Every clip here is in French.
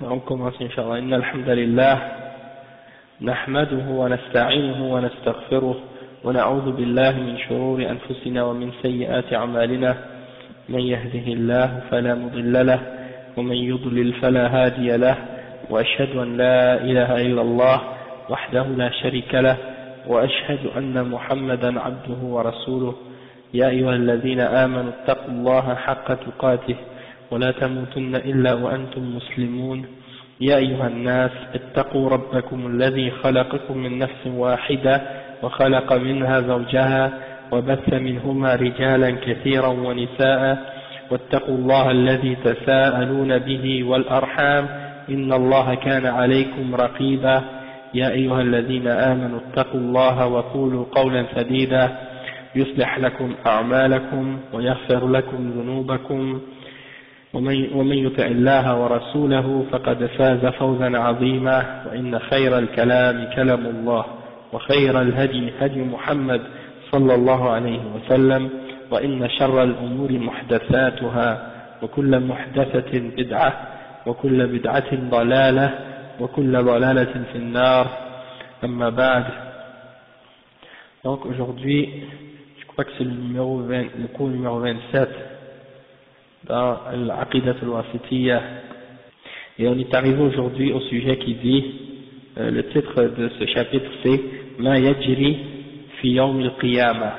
On commence Inch'Allah. Inna alhamdulillah, nahmaduhu wa nasta'inuhu wa nastaghfiruh wa na'udhu billahi min shururi anfusina wa min sayyiati a'malina. Man yahdihillahu fala mudilla lahu wa man yudlil fala hadiya lahu wa ashhadu an la ilaha illallah wahdahu la sharika lahu wa ashhadu anna Muhammadan 'abduhu wa rasuluh. Ya ayyuhalladhina amanu ittaqullaha haqqa tuqatih ولا تموتن إلا وأنتم مسلمون. يا أيها الناس اتقوا ربكم الذي خلقكم من نفس واحدة وخلق منها زوجها وبث منهما رجالا كثيرا ونساء واتقوا الله الذي تساءلون به والأرحام إن الله كان عليكم رقيبا. يا أيها الذين آمنوا اتقوا الله وقولوا قولا سديدا يصلح لكم أعمالكم ويغفر لكم ذنوبكم ومن يطع الله ورسوله فقد فاز فوزا عظيما. وإن خير الكلام كلام الله وخير الهدي هدي محمد صلى الله عليه وسلم وإن شر الأمور محدثاتها وكل محدثة بدعة وكل بدعة ضلالة وكل ضلالة في النار. أما بعد. Donc aujourd'hui, je crois que c'est le cours numéro 27 dans l'Aqidat al-Wasitiyya, et on est arrivé aujourd'hui au sujet qui dit, le titre de ce chapitre c'est Ma yajri fi yawm al-qiyamah,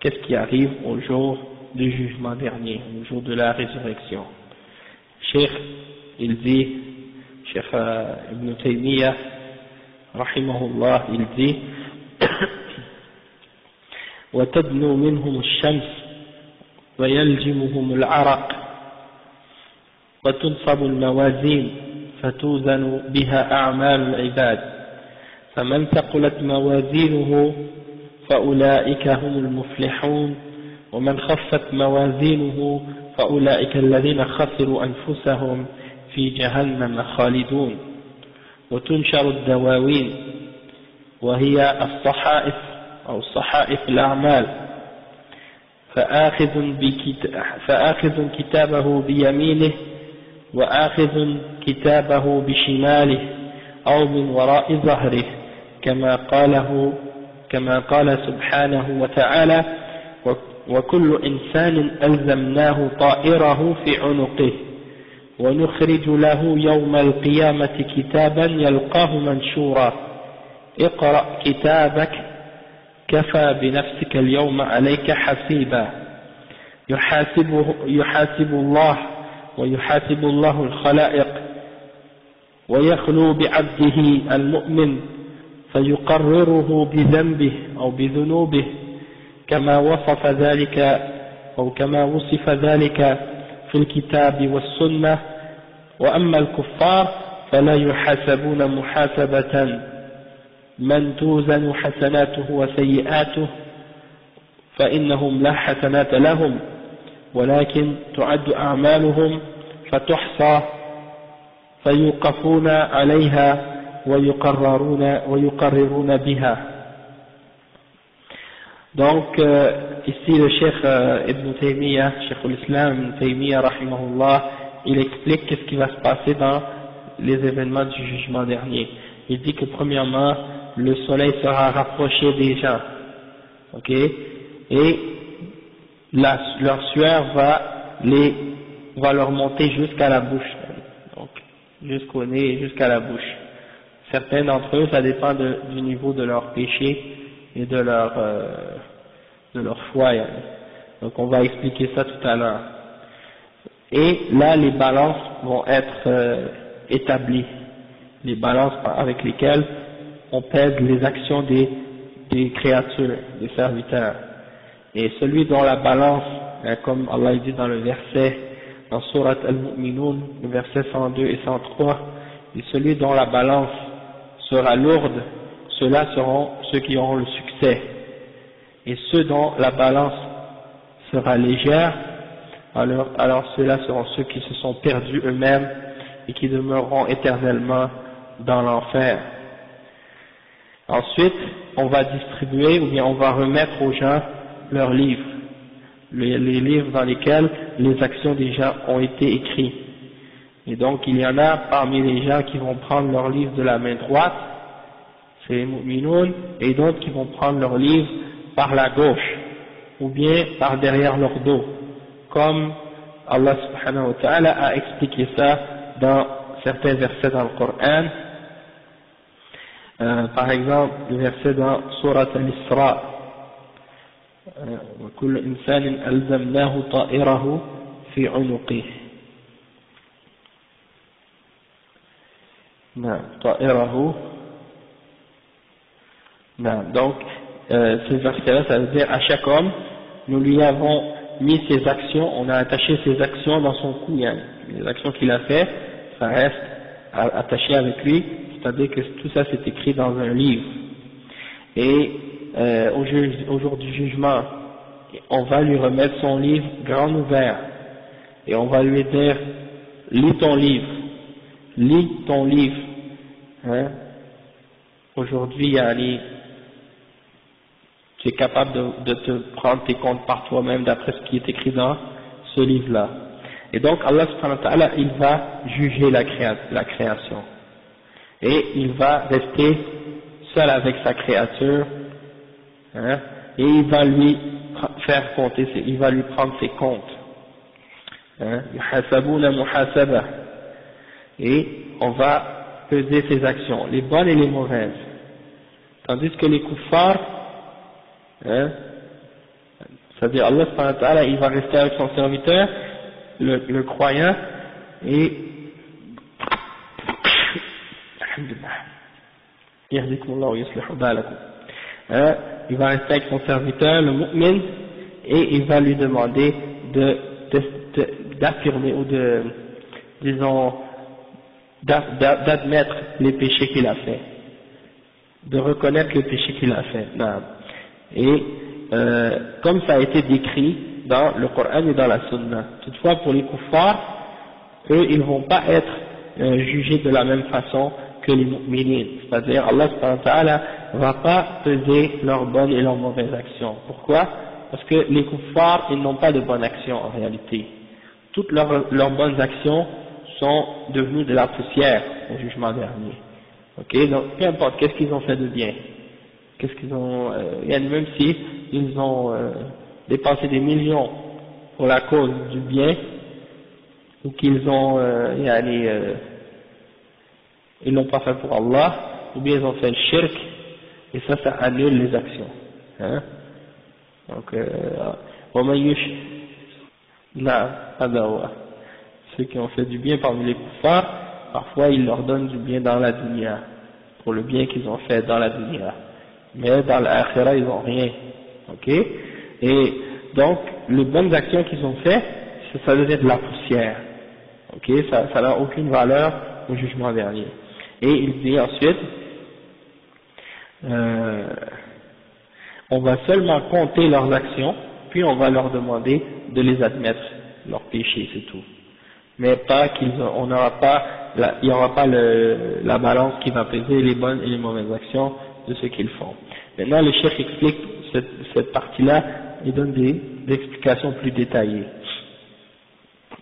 qu'est-ce qui arrive au jour du jugement dernier, au jour de la résurrection. Cheikh, il dit, Cheikh Ibn Taymiyyah rahimahullah, il dit wa tadnu minhum ash-shams ويلجمهم العرق وتنصب الموازين فتوزن بها أعمال العباد فمن ثقلت موازينه فأولئك هم المفلحون ومن خفت موازينه فأولئك الذين خسروا أنفسهم في جهنم خالدون. وتنشر الدواوين وهي الصحائف أو صحائف الأعمال فآخذ كتابه بيمينه وآخذ كتابه بشماله أو من وراء ظهره كما قال سبحانه وتعالى وكل إنسان ألزمناه طائره في عنقه ونخرج له يوم القيامة كتابا يلقاه منشورا اقرأ كتابك كفى بنفسك اليوم عليك حسيبا. يحاسب الله الخلائق ويخلو بعبده المؤمن فيقرره بذنبه أو بذنوبه كما وصف ذلك في الكتاب والسنة. وأما الكفار فلا يحاسبون محاسبة من توزن حسناته وسيئاته فإنهم لا حسنات لهم ولكن تعد أعمالهم فتحصى فيوقفون عليها ويقررون بها. Donc ici le Cheikh Ibn Taymiyyah, Cheikh l'Islam Ibn Taymiyyah rahimahullah, il explique qu'est-ce qui va se passer dans les événements du jugement dernier. Il dit que premièrement le soleil sera rapproché des gens, ok, et leur sueur va leur monter jusqu'à la bouche, donc jusqu'au nez et jusqu'à la bouche. Certains d'entre eux, ça dépend du niveau de leur péché et de leur foi, donc on va expliquer ça tout à l'heure. Et là les balances vont être établies, les balances avec lesquelles on pèse les actions des créatures, des serviteurs. Et celui dont la balance, comme Allah dit dans le verset, dans Surat Al-Mu'minun, le verset 102 et 103, et celui dont la balance sera lourde, ceux-là seront ceux qui auront le succès. Et ceux dont la balance sera légère, alors ceux-là seront ceux qui se sont perdus eux-mêmes et qui demeureront éternellement dans l'enfer. Ensuite, on va distribuer ou bien on va remettre aux gens leurs livres, les livres dans lesquels les actions des gens ont été écrites. Et donc il y en a parmi les gens qui vont prendre leur livre de la main droite, c'est les mu'minoun, et d'autres qui vont prendre leur livre par la gauche, ou bien par derrière leur dos, comme Allah subhanahu wa ta'ala a expliqué ça dans certains versets dans le Coran. Par exemple, le verset dans Surat Al-Isra, وَكُلُّ إِنسَانٍ أَلْزَمْنَاهُ طَائِرَهُ فِي عُنُقِهِ. طائره. Donc ces versets-là, ça veut dire à chaque homme nous lui avons mis ses actions, on a attaché ses actions dans son cou, hein. Les actions qu'il a fait, ça reste attaché avec lui, c'est-à-dire que tout ça c'est écrit dans un livre. Et au jour du jugement, on va lui remettre son livre grand ouvert et on va lui dire lis ton livre, hein. Aujourd'hui, Yani, tu es capable de te prendre tes comptes par toi-même d'après ce qui est écrit dans ce livre-là. Et donc Allah subhanahu wa ta'ala, il va juger la création. Et il va rester seul avec sa créature, hein, et il va lui faire compter, il va lui prendre ses comptes. Yuhasabuna muhasaba. Et on va peser ses actions, les bonnes et les mauvaises. Tandis que les kuffars, hein, c'est-à-dire Allah subhanahu wa ta'ala, il va rester avec son serviteur, le croyant, et il va rester avec son serviteur, le mu'min, et il va lui demander d'affirmer ou d'admettre les péchés qu'il a fait, de reconnaître les péchés qu'il a fait. Et comme ça a été décrit dans le Coran et dans la Sunna. Toutefois, pour les kuffars, eux, ils ne vont pas être jugés de la même façon que les mu'minines, c'est-à-dire Allah subhanahu wa ta'ala va pas peser leurs bonnes et leurs mauvaises actions. Pourquoi? Parce que les kuffars, ils n'ont pas de bonnes actions en réalité. Toutes leurs bonnes actions sont devenues de la poussière au jugement dernier. Ok, donc peu importe qu'est-ce qu'ils ont fait de bien, qu'est-ce qu'ils ont, même si ils ont dépensé des millions pour la cause du bien, ou qu'ils ont, ils l'ont pas fait pour Allah, ou bien ils ont fait le shirk, et ça annule les actions. Hein? Donc, ceux qui ont fait du bien parmi les kuffars, parfois ils leur donnent du bien dans la dunya, pour le bien qu'ils ont fait dans la dunya. Mais dans l'akhira, ils n'ont rien. Ok? Et donc, les bonnes actions qu'ils ont fait, ça devient de la poussière. Ok? Ça n'a aucune valeur au jugement dernier. Et il dit ensuite, on va seulement compter leurs actions, puis on va leur demander de les admettre, leurs péchés, c'est tout. Mais pas il n'y aura pas la balance qui va peser les bonnes et les mauvaises actions de ce qu'ils font. Maintenant, le cheikh explique cette partie-là, il donne des explications plus détaillées.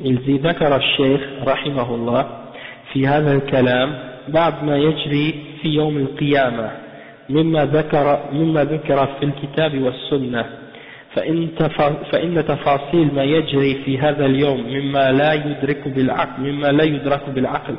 Il dit, ذكر الشيخ رحمه الله في هذا الكلام بعد ما يجري في يوم القيامة مما ذكر في الكتاب والسنة فإن تفاصيل ما يجري في هذا اليوم مما لا يدرك بالعقل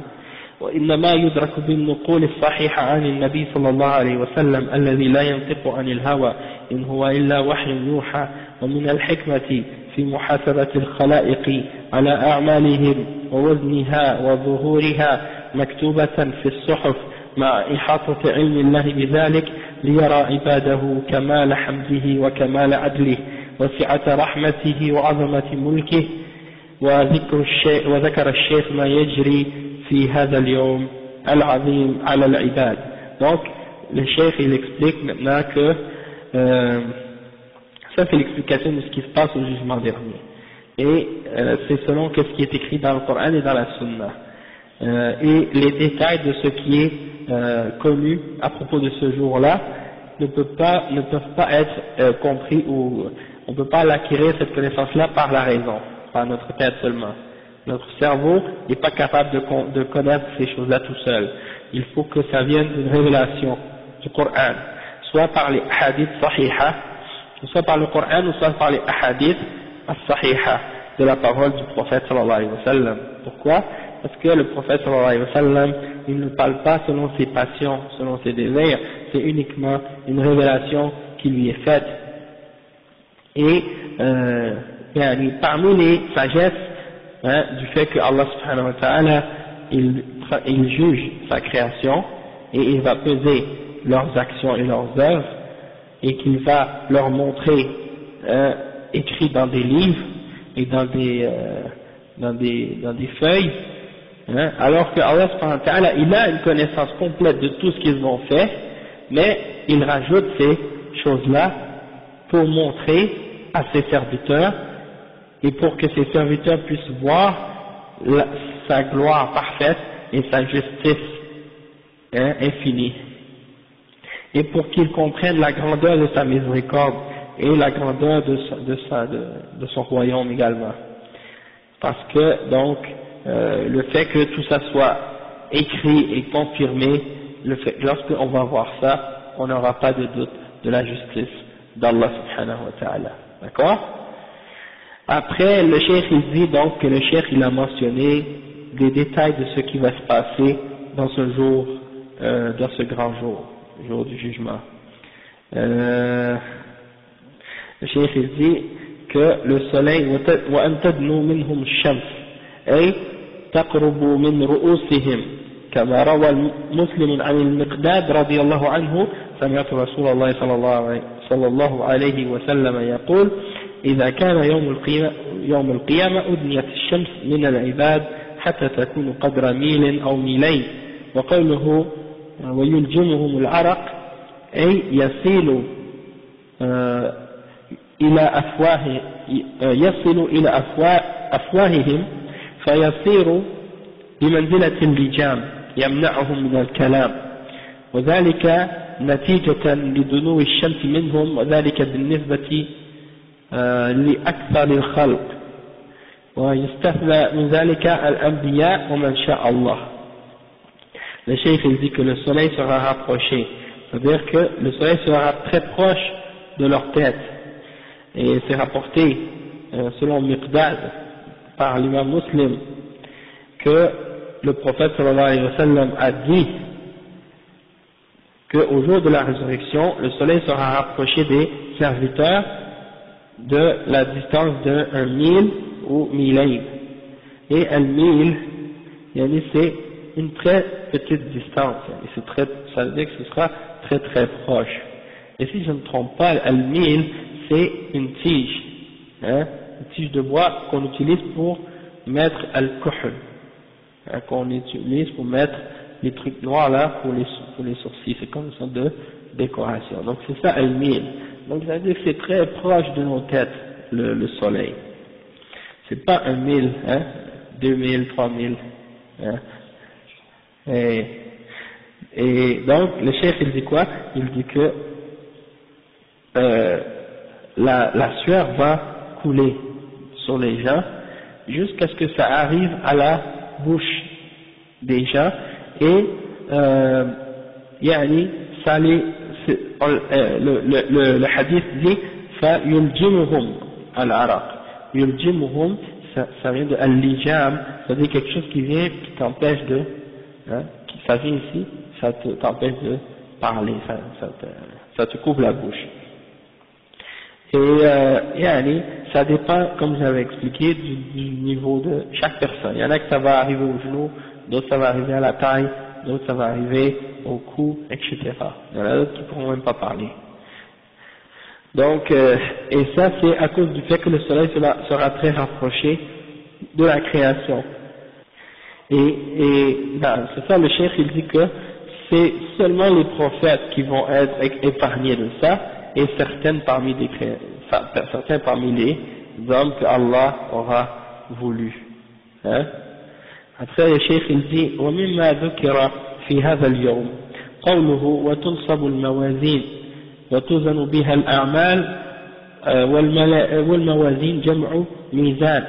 وإنما يدرك بالنقول الصحيحة عن النبي صلى الله عليه وسلم الذي لا ينطق عن الهوى إن هو إلا وحي يوحى ومن الحكمة في محاسبة الخلائق على أعمالهم ووزنها وظهورها مكتوبة في الصحف مع إحاطة علم الله بذلك ليرى عباده كمال حمده وكمال عدله وسعة رحمته وعظمة ملكه وذكر الشيخ ما يجري في هذا اليوم العظيم على العباد. Donc le cheikh il explique maintenant que ça c'est l'explication de ce qui se passe au jugement dernier et c'est selon ce qui est écrit dans le Coran et dans la Sunna et les détails de ce qui est connu à propos de ce jour-là ne peuvent pas être compris ou on ne peut pas l'acquérir cette connaissance-là par la raison, par notre tête seulement. Notre cerveau n'est pas capable de connaître ces choses-là tout seul. Il faut que ça vienne d'une révélation du Coran, soit par les hadiths sahiha, soit par le Coran, ou soit par les hadiths as-sahiha, de la parole du prophète sallallahu alayhi wa sallam. Pourquoi? Parce que le prophète sallallahu alayhi wa sallam, il ne parle pas selon ses passions, selon ses désirs, c'est uniquement une révélation qui lui est faite. Et parmi les sagesses du fait que Allah subhanahu wa ta'ala il juge sa création et il va peser leurs actions et leurs œuvres et qu'il va leur montrer écrit dans des livres et dans des feuilles, alors que Allah subhanahu wa ta'ala il a une connaissance complète de tout ce qu'ils ont fait, mais il rajoute ces choses-là pour montrer à ses serviteurs et pour que ses serviteurs puissent voir sa gloire parfaite et sa justice infinie, et pour qu'ils comprennent la grandeur de sa miséricorde et la grandeur de son royaume également. Parce que donc le fait que tout ça soit écrit et confirmé, lorsqu'on va voir ça, on n'aura pas de doute de la justice d'Allah subhanahu wa ta'ala. D'accord? Après, le cheikh il dit donc que le cheikh il a mentionné des détails de ce qui va se passer dans ce jour, dans ce grand jour, jour du jugement. Le cheikh il dit que le soleil وَأَنْ تَدْنُوا مِنْهُمْ الشَّمْسِ أي تقربوا من رؤوسهم كما روى مسلم عن المقداد رضي الله عنه سمعت رسول الله صلى الله عليه وسلم يقول إذا كان يوم القيامة أدنيت الشمس من العباد حتى تكون قدر ميل أو ميلين. وقوله ويلجمهم العرق أي يصل إلى أفواههم فيصير بمنزلة اللجام يمنعهم من الكلام، وذلك نتيجة لدنو الشمس منهم، وذلك بالنسبة لأكثر الخلق، ويستثنى من ذلك الأنبياء ومن شاء الله. Le cheikh il dit que le soleil sera rapproché, c'est-à-dire que le soleil sera très proche de leur tête, et c'est rapporté selon Miqdad par l'imam Muslim que le prophète sallallahu alayhi wa sallam a dit qu'au jour de la résurrection, le soleil sera rapproché des serviteurs de la distance d'un mille ou milayn. Et un mille, c'est une très petite distance, et ça veut dire que ce sera très très proche. Et si je ne me trompe pas, un mille, c'est une tige, une tige de bois qu'on utilise pour mettre al-kuhl, qu'on utilise pour mettre les trucs noirs là pour les sourcils, c'est comme une sorte de décoration. Donc c'est ça al-mil. Donc ça veut dire que c'est très proche de nos têtes, le soleil. C'est pas 1000, 2000, 3000. Et donc le chef il dit quoi? Il dit que la sueur va couler sur les gens jusqu'à ce que ça arrive à la bouche des gens, et ça le hadith dit فَيُلْجِمُهُمْ al-araq. Yuljimuhum, ça vient de al-lijam, c'est-à-dire quelque chose qui vient, qui t'empêche de, ça vient ici, ça t'empêche de parler, ça te couvre la bouche. Et ça dépend, comme j'avais expliqué, du niveau de chaque personne. Il y en a que ça va arriver au genou, d'autres ça va arriver à la taille, d'autres ça va arriver au cou, etc. Il y en a d'autres qui ne pourront même pas parler. Donc, et ça c'est à cause du fait que le soleil sera très rapproché de la création. Et c'est ça, le cheikh il dit que c'est seulement les prophètes qui vont être épargnés de ça, et certains parmi les hommes que Allah aura voulu. Après le cheikh il dit وَمِمَّا ذُكِرَ فِي هَذَا الْيَوْمِ قَوْلُهُ وَتُنْصَبُ الْمَوَازِينَ وتوزن بها الأعمال والموازين جمع ميزان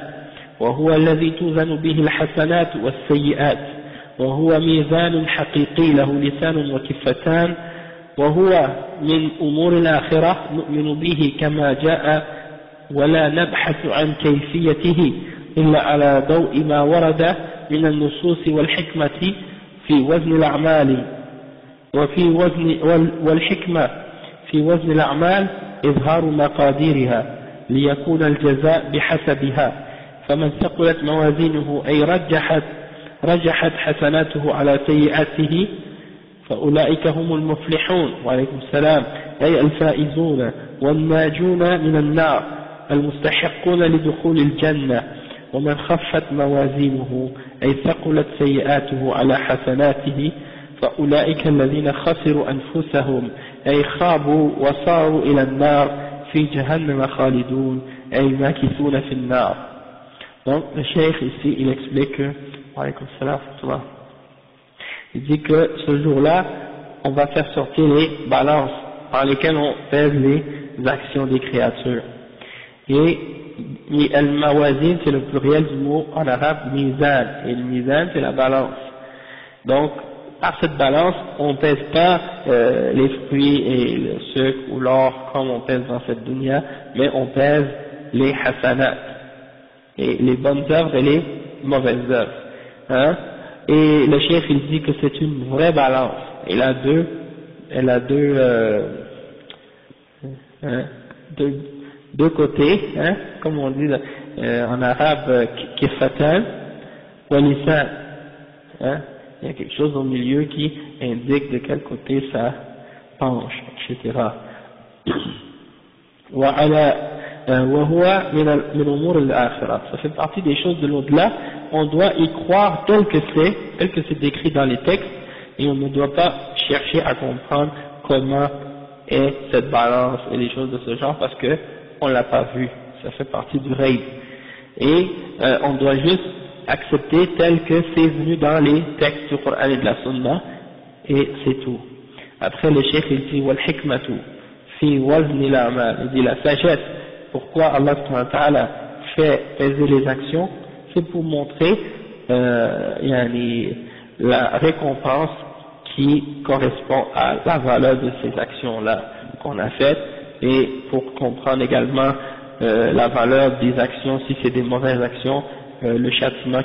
وهو الذي توزن به الحسنات والسيئات وهو ميزان حقيقي له لسان وكفتان وهو من أمور الآخرة نؤمن به كما جاء ولا نبحث عن كيفيته إلا على ضوء ما ورد من النصوص والحكمة في وزن الأعمال والحكمة في وزن الأعمال إظهار مقاديرها ليكون الجزاء بحسبها فمن ثقلت موازينه أي رجحت حسناته على سيئاته فأولئك هم المفلحون وعليكم السلام أي الفائزون والناجون من النار المستحقون لدخول الجنة ومن خفت موازينه أي ثقلت سيئاته على حسناته فأولئك الذين خسروا أنفسهم أي خابوا وصاروا إلى النار في جهنم خالدون أي ماكثون في النار. Donc le cheikh ici il explique que il dit que ce jour-là on va faire sortir les balances par lesquelles on pèse les actions des créatures et al-mawazin c'est le pluriel du mot en arabe mizan et le mizan c'est la balance. Donc par cette balance on pèse pas les fruits et le sucre ou l'or comme on pèse dans cette dunya, mais on pèse les hasanat et les bonnes œuvres et les mauvaises œuvres, hein? Et le cheikh il dit que c'est une vraie balance, elle a deux côtés, hein? Comme on dit en arabe kifatan wa lisan, hein? Il y a quelque chose au milieu qui indique de quel côté ça penche, etc. Ça fait partie des choses de l'au-delà, on doit y croire tel que c'est décrit dans les textes, et on ne doit pas chercher à comprendre comment est cette balance et les choses de ce genre, parce que on l'a pas vu, ça fait partie du rêve. Et on doit juste accepter tel que c'est venu dans les textes du Coran et de la Sunna, et c'est tout. Après le cheikh il dit wal hikmatu fi wazni al-a'mal, il dit la sagesse, pourquoi Allah subhanahu wa ta'ala fait peser les actions, c'est pour montrer la récompense qui correspond à la valeur de ces actions-là qu'on a faites, et pour comprendre également la valeur des actions, si c'est des mauvaises actions, le châtiment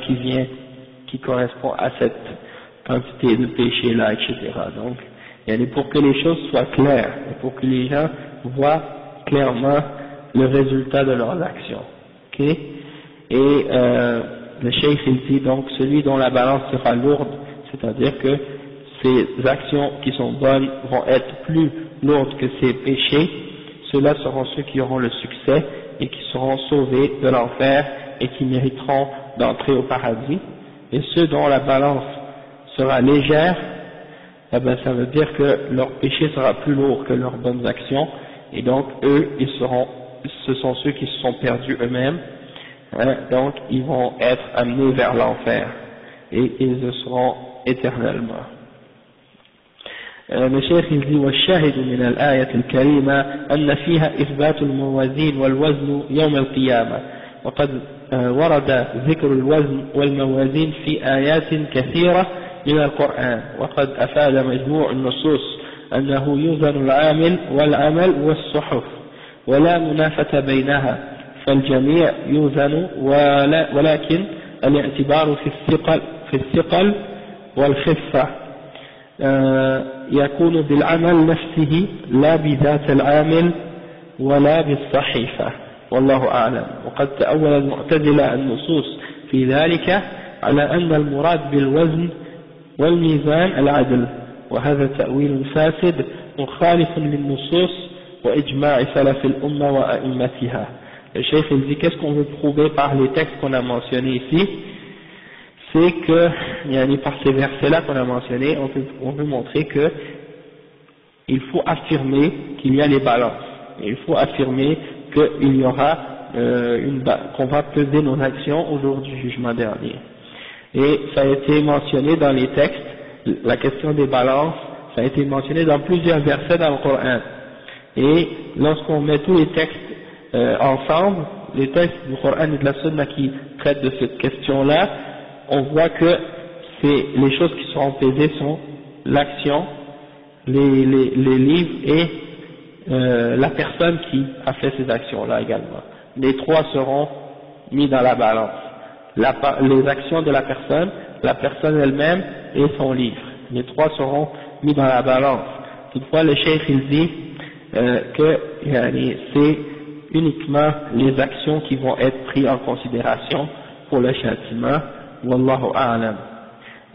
qui correspond à cette quantité de péché là, etc. Donc, pour que les choses soient claires, et pour que les gens voient clairement le résultat de leurs actions. Okay? Et le cheikh il dit donc celui dont la balance sera lourde, c'est-à-dire que ces actions qui sont bonnes vont être plus lourdes que ces péchés, ceux-là seront ceux qui auront le succès et qui seront sauvés de l'enfer et qui mériteront d'entrer au paradis. Et ceux dont la balance sera légère, eh ben ça veut dire que leur péché sera plus lourd que leurs bonnes actions, et donc eux, ce sont ceux qui se sont perdus eux-mêmes, hein, donc ils vont être amenés vers l'enfer, et ils le seront éternellement. Le cheikh il dit والشاهد من الآية الكريمة أن فيها إثبات الموازين والوزن يوم القيامة، وقد ورد ذكر الوزن والموازين في آيات كثيرة من القرآن، وقد أفاد مجموع النصوص أنه يوزن العامل والعمل والصحف ولا منافة بينها، فالجميع يوزن ولكن الاعتبار في الثقل والخفة يكون بالعمل نفسه لا بذات العامل ولا بالصحيفة، والله أعلم. وقد تأول المعتزلة النصوص في ذلك على أن المراد بالوزن والميزان العدل، وهذا تأويل فاسد مخالف للنصوص وإجماع سلف الأمة وأئمتها. Le cheikh il dit qu'est-ce qu'on veut prouver par les textes qu'on a mentionnés ici, c'est que par ces versets-là qu'on a mentionnés, on veut montrer que il faut affirmer qu'il y a les balances, il faut affirmer qu'il y aura qu'on va peser nos actions au jour du jugement dernier. Et ça a été mentionné dans les textes, la question des balances, ça a été mentionné dans plusieurs versets dans le Coran. Et lorsqu'on met tous les textes ensemble, les textes du Coran et de la Sunna qui traitent de cette question-là, on voit que les choses qui seront pesées sont l'action, les livres et la personne qui a fait ces actions-là également. Les trois seront mis dans la balance. Les actions de la personne elle-même et son livre. Les trois seront mis dans la balance. Toutefois, le cheikh il dit que c'est uniquement les actions qui vont être prises en considération pour le châtiment. Wallahu a'lam.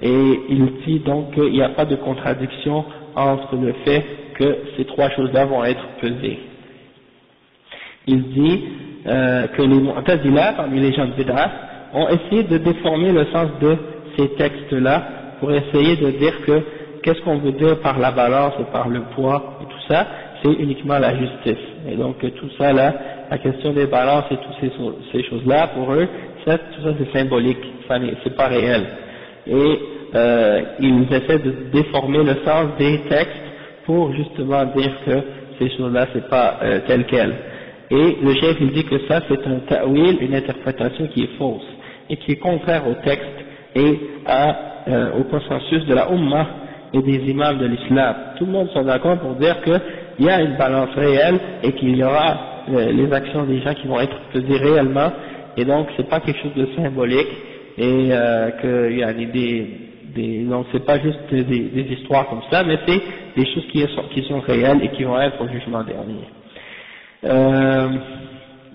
Et il dit donc qu'il n'y a pas de contradiction entre le fait que ces trois choses-là vont être pesées. Il dit que les Mu'tazila, parmi les gens de Bid'ah, ont essayé de déformer le sens de ces textes-là pour essayer de dire que qu'est-ce qu'on veut dire par la balance et par le poids et tout ça, c'est uniquement la justice. Et donc tout ça là, la question des balances et toutes ces choses-là, pour eux, tout ça c'est symbolique, c'est pas réel. Et ils essaient de déformer le sens des textes pour justement dire que ces choses-là c'est pas tel quel. Et le chef il dit que ça c'est un ta'wil, une interprétation qui est fausse et qui est contraire au texte et au consensus de la Ummah et des imams de l'islam. Tout le monde sont d'accord pour dire qu'il y a une balance réelle et qu'il y aura les actions des gens qui vont être pesées réellement, et donc c'est pas quelque chose de symbolique et qu'il y a donc c'est pas juste des histoires comme ça, mais c'est des choses qui sont réelles et qui vont être au jugement dernier.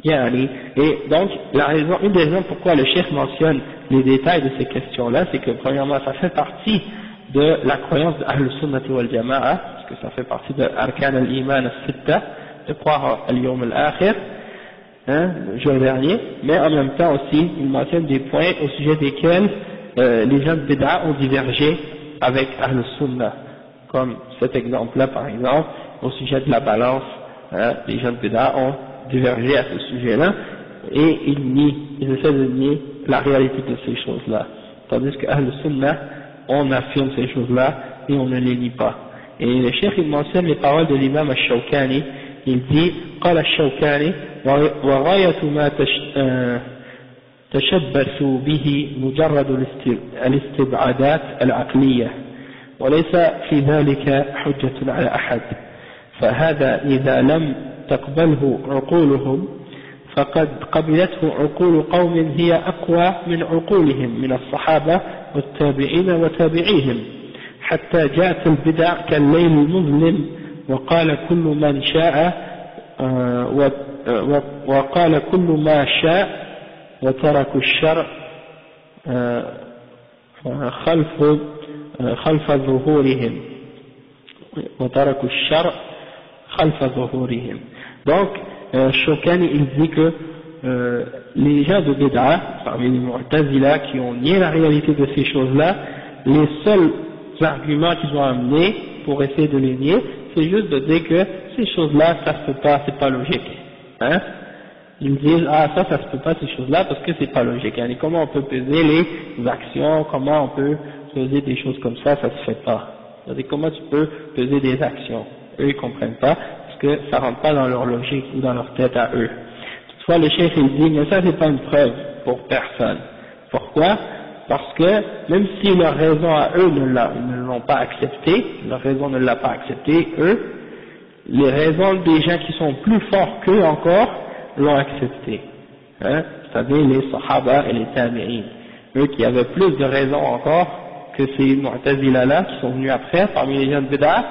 Et donc une des raisons pourquoi le cheikh mentionne les détails de ces questions-là, c'est que premièrement ça fait partie de la croyance de Ahl Sunnah wal Jama'a, parce que ça fait partie de Arkan al-Iman al-Sitta, de croire al-Yawm al-Akhir, le jour dernier, mais en même temps aussi il mentionne des points au sujet desquels les gens de Bid'a ont divergé avec Ahl Sunnah, comme cet exemple-là par exemple, au sujet de la balance, les gens de Bid'a ont divergé à ce sujet-là, et ils essaient de nier la réalité de ces choses-là, tandis que Ahl Sunnah, on affirme ces choses-là et on ne les nie pas. Et le cheikh il mentionne les paroles de l'imam al-Shawkani, il dit قال الشوكاني وغاية ما تشبث به مجرد الاستبعادات العقلية وليس في ذلك حجة على أحد فهذا إذا لم تقبله عقولهم فقد قبلته عقول قوم هي أقوى من عقولهم من الصحابة والتابعين وتابعيهم حتى جاءت البدع كالليل المظلم وقال كل من شاء وقال كل ما شاء وتركوا الشرع خلف ظهورهم وتركوا الشرع خلف ظهورهم. Donc Shawkani il dit que les gens de Bid'a, parmi les Mu'tazila qui ont nié la réalité de ces choses-là, les seuls arguments qu'ils ont amenés pour essayer de les nier, c'est juste de dire que ces choses-là, ça se peut pas, c'est pas logique. Ils disent, ça se peut pas ces choses-là parce que c'est pas logique. Et comment on peut peser les actions, comment on peut peser des choses comme ça se fait pas. C'est-à-dire, comment tu peux peser des actions? Eux, ils comprennent pas parce que ça rentre pas dans leur logique ou dans leur tête à eux. Toutefois, le chef, il dit, mais ça, c'est pas une preuve pour personne. Pourquoi? Parce que, même si leur raison à eux ils ne l'ont pas accepté, leur raison ne l'a pas accepté, eux, les raisons des gens qui sont plus forts qu'eux encore, l'ont accepté. C'est-à-dire les Sahaba et les Tabi'in. Eux qui avaient plus de raisons encore que ces Mu'tazila-là qui sont venus après, parmi les gens de Bid'a,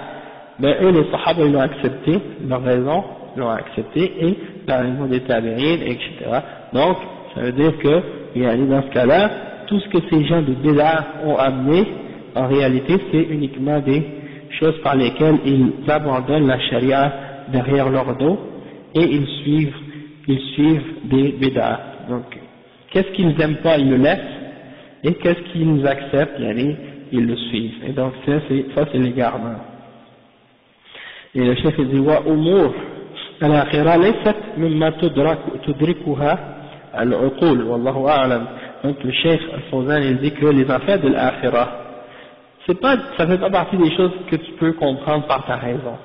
mais eux les Sahaba ils l'ont accepté, leur raison l'ont accepté, et la raison des Tabi'in, etc. Donc, ça veut dire que, dans ce cas-là, tout ce que ces gens de Bid'a ont amené, en réalité, c'est uniquement des choses par lesquelles ils abandonnent la charia derrière leur dos, et ils suivent des Bid'a. Donc, qu'est-ce qu'ils n'aiment pas, ils le laissent, et qu'est-ce qu'ils acceptent, ils le suivent. Et donc, ça c'est l'égarement. Et le chef dit, wa umur al-akhira laysat mimma tudrikuha al-uqul, wallahu a'lam. Donc le chef al-Fawzan il dit que les affaires de l'akhira, ça fait pas partie des choses que tu peux comprendre par ta raison,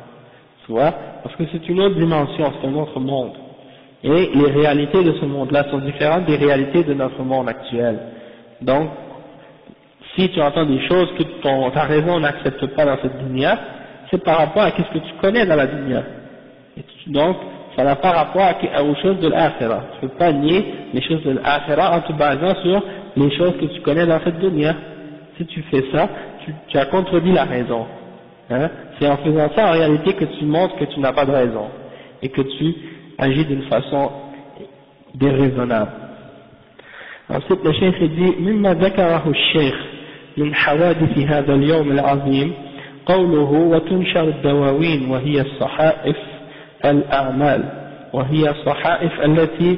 tu vois, parce que c'est une autre dimension, c'est un autre monde. Et les réalités de ce monde-là sont différentes des réalités de notre monde actuel. Donc, si tu entends des choses que ta raison n'accepte pas dans cette dunya, c'est par rapport à ce que tu connais dans la dunya. Donc, ça n'a pas rapport aux choses de l'akhira. Tu ne peux pas nier les choses de l'akhira en te basant sur les choses que tu connais dans cette dunya. Si tu fais ça, tu as contredit la raison. Hein? C'est en faisant ça en réalité que tu montres que tu n'as pas de raison et que tu agis d'une façon déraisonnable. Ensuite, le cheikh dit مما ذكره الشيخ من حوادث هذا اليوم العظيم قوله وتنشر الدواوين وهي الصحائف الأعمال وهي الصحائف التي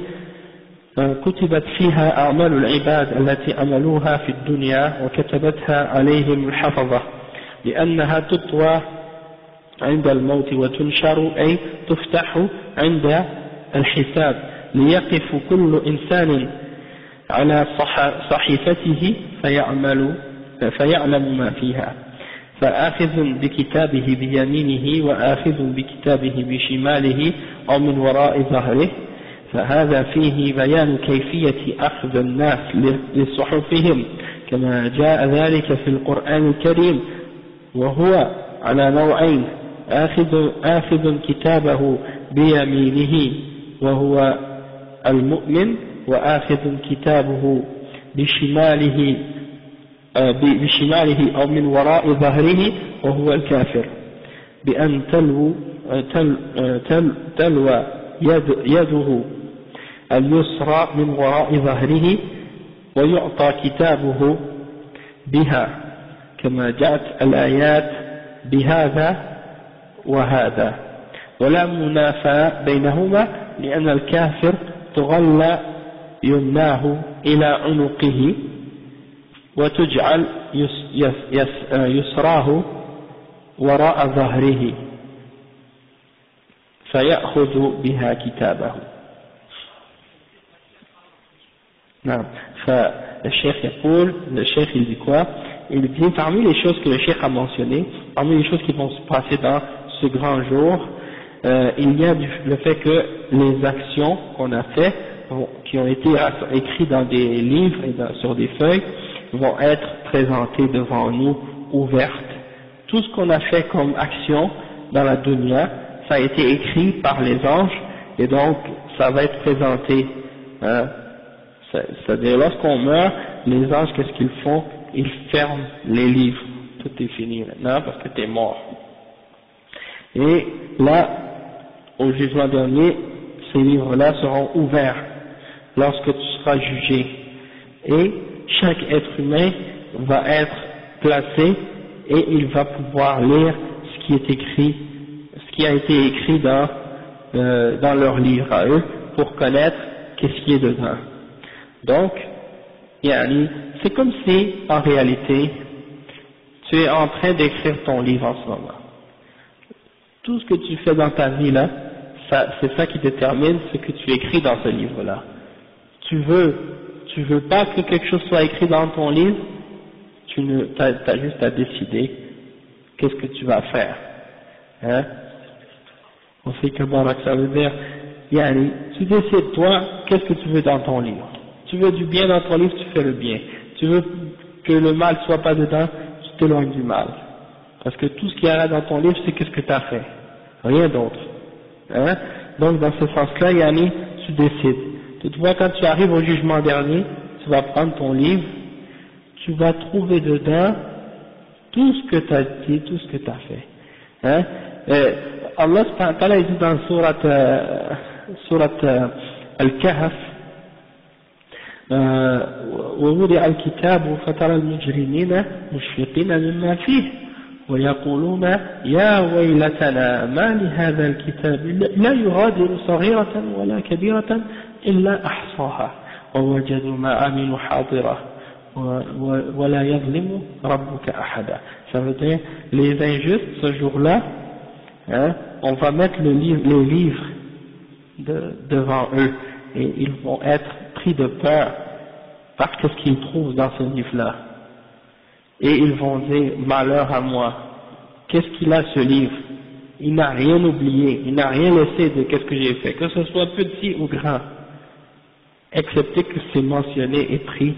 كتبت فيها أعمال العباد التي عملوها في الدنيا وكتبتها عليهم الحفظة لأنها تطوى عند الموت وتنشر أي تفتح عند الحساب ليقف كل إنسان على صحيفته فيعلم ما فيها فآخذ بكتابه بيمينه وآخذ بكتابه بشماله أو من وراء ظهره فهذا فيه بيان كيفية أخذ الناس لصحفهم كما جاء ذلك في القرآن الكريم وهو على نوعين آخذ كتابه بيمينه وهو المؤمن وآخذ كتابه بشماله أو من وراء ظهره وهو الكافر بأن تلوى يده اليسرى من وراء ظهره ويعطى كتابه بها كما جاءت الآيات بهذا وهذا ولا منافاة بينهما لأن الكافر تغلى يمناه إلى عنقه وتجعل يسراه وراء ظهره فيأخذ بها كتابه. نعم. فالشيخ يقول, le cheikh il dit quoi? Il dit parmi les choses que le cheikh a mentionnées, parmi les choses qui vont se passer dans ce grand jour, il y a le fait que les actions qu'on a fait, qui ont été écrites dans des livres et sur des feuilles, vont être présentées devant nous, ouvertes. Tout ce qu'on a fait comme action dans la dunya, ça a été écrit par les anges, et donc ça va être présenté. Hein. C'est-à-dire lorsqu'on meurt, les anges, qu'est-ce qu'ils font? Ils ferment les livres. Tout est fini maintenant parce que tu es mort. Et là, au jugement dernier, ces livres-là seront ouverts lorsque tu seras jugé. Et chaque être humain va être placé et il va pouvoir lire ce qui est écrit, ce qui a été écrit dans leur livre à eux pour connaître qu'est-ce qui est dedans. Donc, c'est comme si, en réalité, tu es en train d'écrire ton livre en ce moment. Tout ce que tu fais dans ta vie là, c'est ça qui détermine ce que tu écris dans ce livre-là. Tu veux pas que quelque chose soit écrit dans ton livre, t'as juste à décider qu'est-ce que tu vas faire. Hein? On sait que Barak, ça veut dire, tu décides toi, qu'est-ce que tu veux dans ton livre. Tu veux du bien dans ton livre, tu fais le bien. Tu veux que le mal soit pas dedans, tu t'éloignes du mal. Parce que tout ce qu'il y a là dans ton livre, c'est qu'est-ce que tu as fait. Rien d'autre. Hein? Donc dans ce sens-là, tu décides. Toutefois, quand tu arrives au jugement dernier, tu vas prendre ton livre, tu vas trouver dedans tout ce que tu as dit, tout ce que tu as fait. Hein? Allah subhanahu wa ta'ala dit dans surat Al-Kahf, ووضع الكتاب فترى المجرمين مشفقين مما فيه ويقولون يا ويلتنا ما لهذا الكتاب لا يغادر صغيرة ولا كبيرة إلا أحصاها ووجدوا ما عملوا حاضرة ولا يظلم ربك أحدا. Ça veut dire les injustes ce jour-là, hein, on va mettre les livres devant eux et ils vont être pris de peur par ce qu'ils trouvent dans ce livre-là. Et ils vont dire, malheur à moi, qu'est-ce qu'il a ce livre? il n'a rien oublié, il n'a rien laissé de qu'est-ce que j'ai fait, que ce soit petit ou grand, excepté que c'est mentionné et pris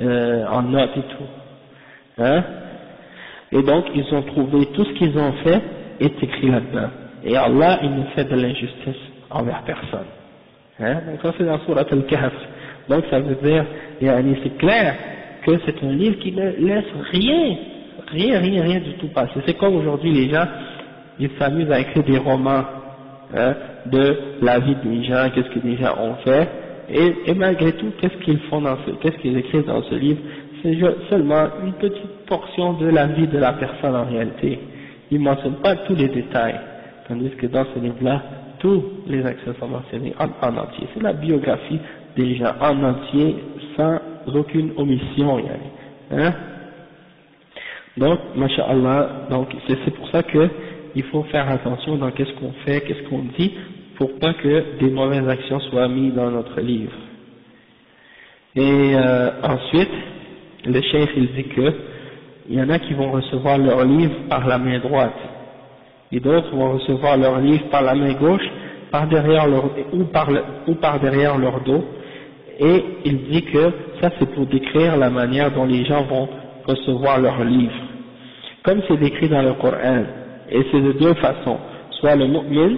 en note et tout. Hein? Et donc ils ont trouvé tout ce qu'ils ont fait est écrit là-dedans. Et Allah, il ne fait de l'injustice envers personne. Hein? Donc ça c'est dans Surat Al-Kahf. Donc ça veut dire, c'est clair que c'est un livre qui ne laisse rien du tout passer. C'est comme aujourd'hui les gens, ils s'amusent à écrire des romans de la vie des gens, qu'est-ce que les gens ont fait, et malgré tout, qu'est-ce qu'ils écrivent dans ce livre, c'est seulement une petite portion de la vie de la personne en réalité. Ils ne mentionnent pas tous les détails, tandis que dans ce livre-là, tous les actions sont mentionnés en entier. C'est la biographie des gens en entier, sans aucune omission. Hein? Donc, masha'Allah, donc c'est pour ça que il faut faire attention dans qu'est-ce qu'on fait, qu'est-ce qu'on dit, pour pas que des mauvaises actions soient mises dans notre livre. Et ensuite, le cheikh il dit que il y en a qui vont recevoir leur livre par la main droite, et d'autres vont recevoir leur livre par la main gauche, par derrière ou par derrière leur dos. Et il dit que ça c'est pour décrire la manière dont les gens vont recevoir leur livre. Comme c'est décrit dans le Coran, et c'est de deux façons, soit le mu'min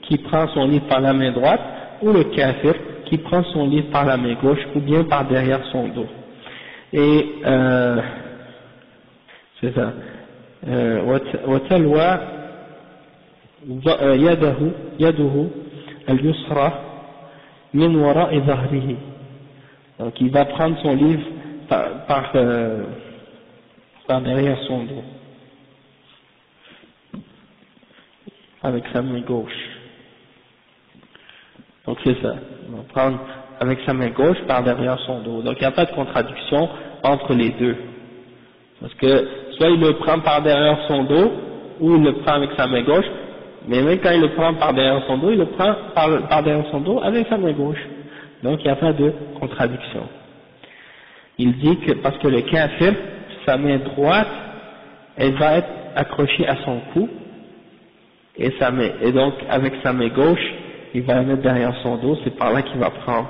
qui prend son livre par la main droite, ou le kafir qui prend son livre par la main gauche, ou bien par derrière son dos. Et c'est ça. وتلوى يده اليسرى من وراء ظهره. Donc il va prendre son livre par derrière son dos, avec sa main gauche. Donc c'est ça, il va prendre avec sa main gauche par derrière son dos. Donc il n'y a pas de contradiction entre les deux. Parce que soit il le prend par derrière son dos, ou il le prend avec sa main gauche, mais même quand il le prend par derrière son dos, il le prend par derrière son dos avec sa main gauche. Donc il n'y a pas de contradiction. Il dit que parce que le kafir, sa main droite, elle va être accrochée à son cou, et donc avec sa main gauche, il va la mettre derrière son dos, c'est par là qu'il va prendre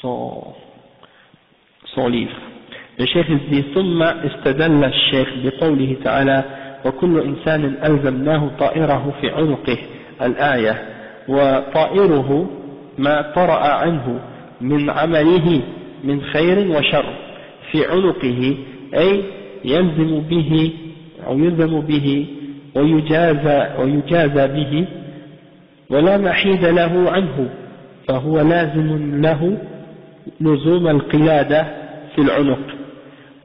son livre. Le cheikh dit ثم استدل الشيخ بقوله تعالى وكل إنسان ألزمناه طائره في عنقه الآية وطائره ما طرأ عنه من عمله من خير وشر في عنقه أي يلزم به أو يلزم به ويجازى به ولا محيد له عنه فهو لازم له لزوم القلادة في العنق